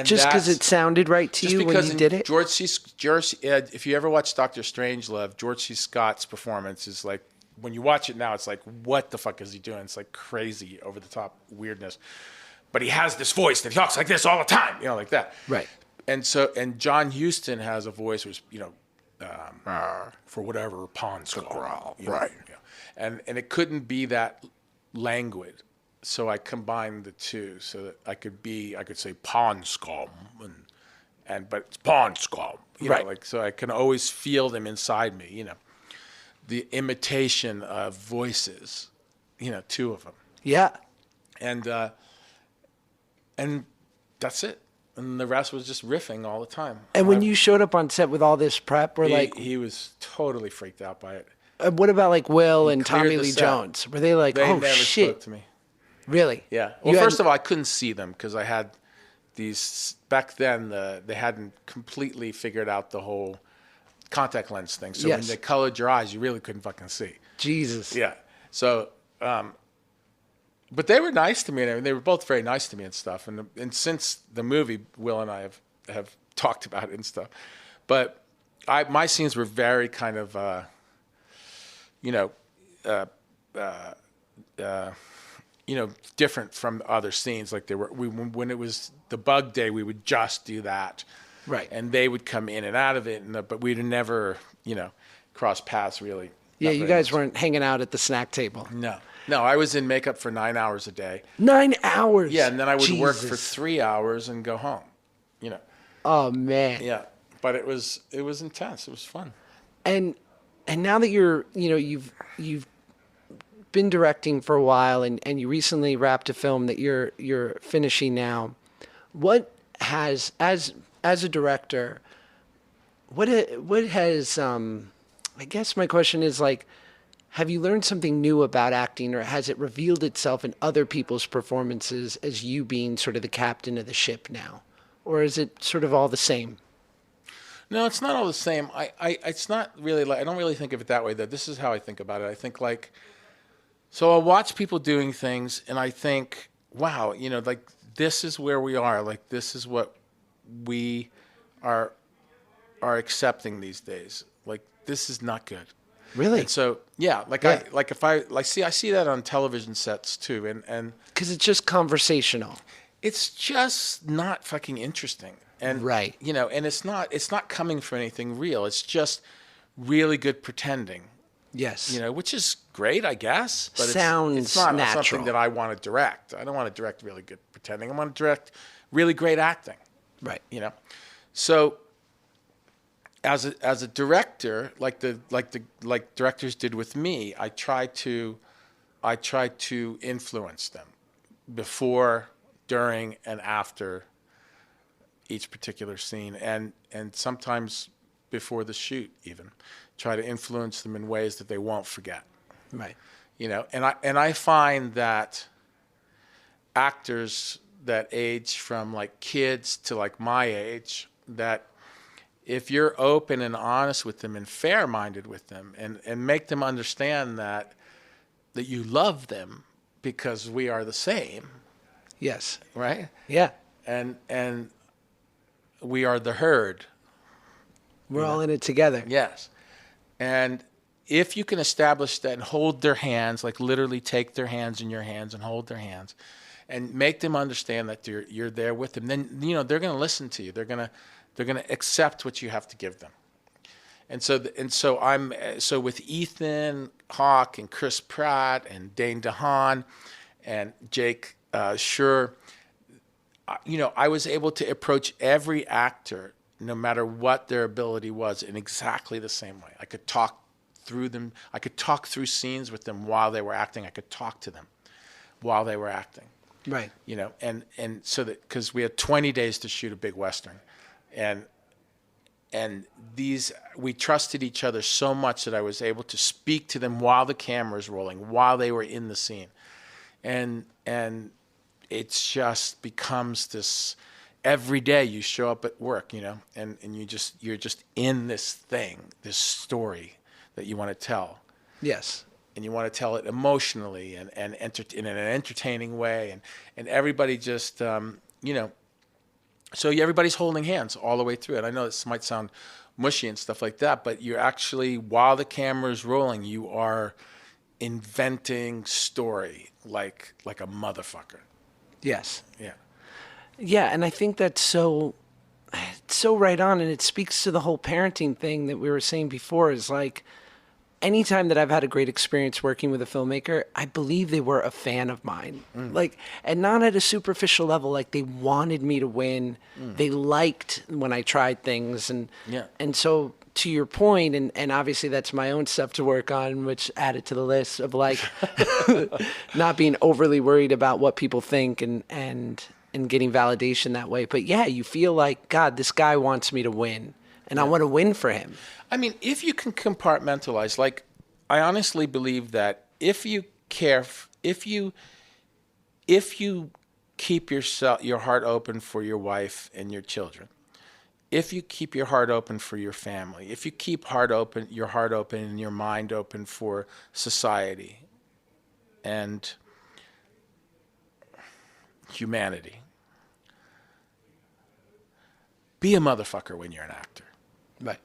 just because it sounded right to you when you did it? If you ever watch Dr. Strangelove, George C. Scott's performance is like, when you watch it now, it's like, what the fuck is he doing? It's like crazy, over the top weirdness. But he has this voice that he talks like this all the time, like that. Right. And John Huston has a voice which, for whatever, pawn skull. Right. And it couldn't be that languid. So I combined the two so that I could say pawn skull but it's pawn skull. Right. So I can always feel them inside me, the imitation of voices, two of them. Yeah. And that's it. And the rest was just riffing all the time. And when you showed up on set with all this prep, he was totally freaked out by it. What about like Will and cleared Tommy the Lee set. Jones? Were they like, They oh never shit? spoke to me. Really? Yeah. Well, first of all, I couldn't see them because I had these back then. They hadn't completely figured out the whole contact lens thing. So when they colored your eyes, you really couldn't fucking see. Jesus. Yeah. So, but they were nice to me, and they were both very nice to me and stuff. And since the movie, Will and I have talked about it and stuff. But my scenes were very kind of, different from other scenes. Like when it was the bug day, we would just do that. Right. And they would come in and out of it, but we'd never, cross paths really. Yeah, Not you very guys much. weren't hanging out at the snack table. No, I was in makeup for 9 hours a day. 9 hours. Yeah, and then I would work for Jesus. 3 hours and go home. You know. Oh man. Yeah, but it was intense. It was fun. And now that you've been directing for a while, and you recently wrapped a film that you're finishing now, what has as a director, what has I guess my question is like, have you learned something new about acting, or has it revealed itself in other people's performances as you being sort of the captain of the ship now, or is it sort of all the same? No, it's not all the same. It's not really like, I don't really think of it that way though. This is how I think about it. I think like, so I'll watch people doing things and I think, wow, like this is where we are. Like this is what we are accepting these days. Like this is not good. Really? And so, yeah, like Yeah. I see that on television sets too. And Because it's just conversational. it's just not fucking interesting. And Right. and it's not coming from anything real. It's just really good pretending. Yes. Which is great, I guess. But Sounds it's not natural. something that I want to direct. I don't want to direct really good pretending. I want to direct really great acting. Right. So as a director, like directors did with me, I try to influence them before, during, and after each particular scene, and sometimes before the shoot even. Try to influence them in ways that they won't forget. Right. And I find that actors that age from like kids to like my age, that if you're open and honest with them and fair-minded with them and make them understand that you love them because we are the same, Yes. right? Yeah. And we are the herd. We're all in it together. Yes. And if you can establish that and hold their hands, like literally take their hands in your hands and hold their hands and make them understand that you're there with them, then they're going to listen to you. They're going to accept what you have to give them. And so with Ethan Hawke and Chris Pratt and Dane DeHaan and Jake Schur, I was able to approach every actor, no matter what their ability was, in exactly the same way. I could talk through them. I could talk through scenes with them while they were acting. I could talk to them while they were acting. Right. And so that, because we had 20 days to shoot a big Western, and we trusted each other so much that I was able to speak to them while the camera was rolling, while they were in the scene. And it's just becomes this, every day you show up at work, and you're just in this thing, this story that you want to tell. Yes. And you want to tell it emotionally and in an entertaining way, and everybody just so everybody's holding hands all the way through it. I know this might sound mushy and stuff like that, but you're actually, while the camera is rolling, you are inventing story like a motherfucker. Yes. Yeah. Yeah, and I think that's so right on, and it speaks to the whole parenting thing that we were saying before, is like, anytime that I've had a great experience working with a filmmaker, I believe they were a fan of mine. Like, and not at a superficial level, like they wanted me to win. They liked when I tried things. And so to your point, and obviously that's my own stuff to work on, which added to the list of like not being overly worried about what people think and getting validation that way. But yeah, you feel like, God, this guy wants me to win, and I want to win for him. I mean, if you can compartmentalize, like, I honestly believe that if you keep your heart open for your wife and your children, if you keep your heart open for your family, if you keep your heart open and your mind open for society and humanity, be a motherfucker when you're an actor. Right.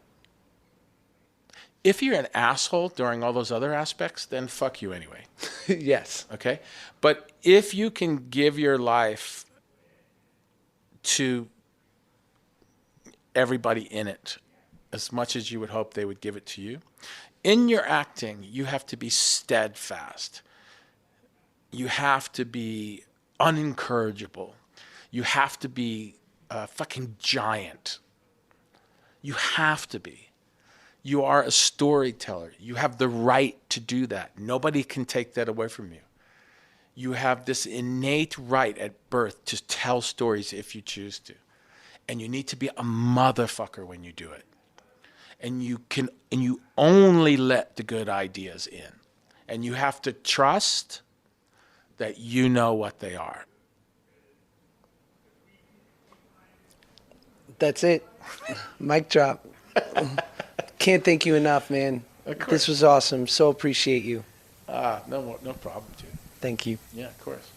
If you're an asshole during all those other aspects, then fuck you anyway. Yes. Okay? But if you can give your life to everybody in it, as much as you would hope they would give it to you. In your acting, you have to be steadfast. You have to be unencourageable. You have to be a fucking giant. You have to be. You are a storyteller. You have the right to do that. Nobody can take that away from you. You have this innate right at birth to tell stories if you choose to. And you need to be a motherfucker when you do it. And you only let the good ideas in. And you have to trust that you know what they are. That's it. Mic drop. Can't thank you enough, man. This was awesome. So appreciate you. No problem, dude. Thank you. Yeah, of course.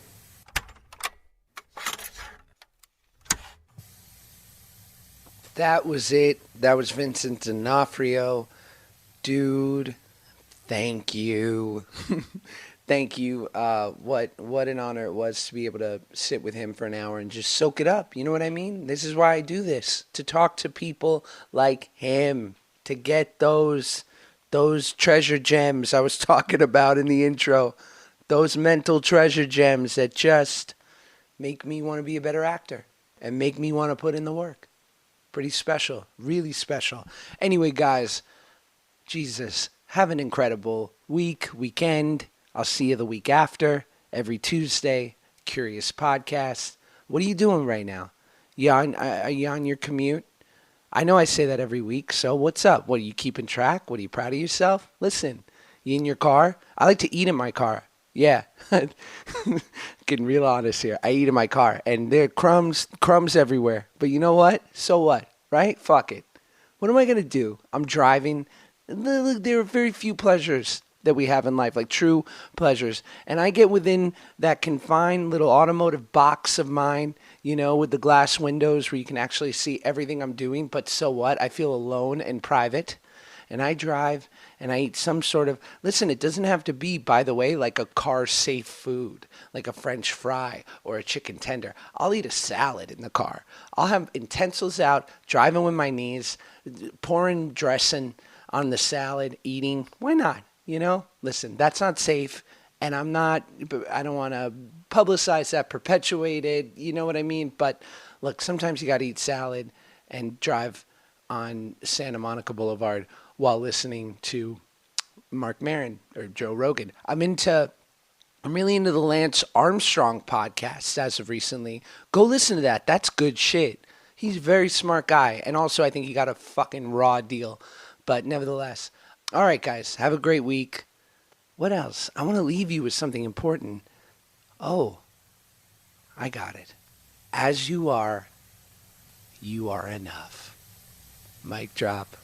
That was it. That was Vincent D'onofrio. Dude, thank you. Thank you. What an honor it was to be able to sit with him for an hour and just soak it up. You know what I mean? This is why I do this, to talk to people like him, to get those treasure gems I was talking about in the intro, those mental treasure gems that just make me want to be a better actor and make me want to put in the work. Pretty special, really special. Anyway, guys, Jesus, have an incredible weekend. I'll see you the week after, every Tuesday, Curious Podcast. What are you doing right now? Are you on your commute? I know I say that every week, so what's up? What, are you keeping track? What, are you proud of yourself? Listen, you in your car? I like to eat in my car. Yeah, getting real honest here. I eat in my car, and there are crumbs everywhere. But you know what? So what, right? Fuck it. What am I going to do? I'm driving. There are very few pleasures that we have in life, like true pleasures. And I get within that confined little automotive box of mine, you know, with the glass windows where you can actually see everything I'm doing. But so what? I feel alone and private. And I drive and I eat some sort of, listen, it doesn't have to be, by the way, like a car-safe food, like a French fry or a chicken tender. I'll eat a salad in the car. I'll have utensils out, driving with my knees, pouring dressing on the salad, eating. Why not? You know, listen, that's not safe. And I don't want to publicize that, perpetuate it. You know what I mean? But look, sometimes you got to eat salad and drive on Santa Monica Boulevard while listening to Mark Maron or Joe Rogan. I'm really into the Lance Armstrong podcast as of recently. Go listen to that. That's good shit. He's a very smart guy. And also, I think he got a fucking raw deal. But nevertheless. All right, guys. Have a great week. What else? I want to leave you with something important. Oh, I got it. As you are enough. Mic drop.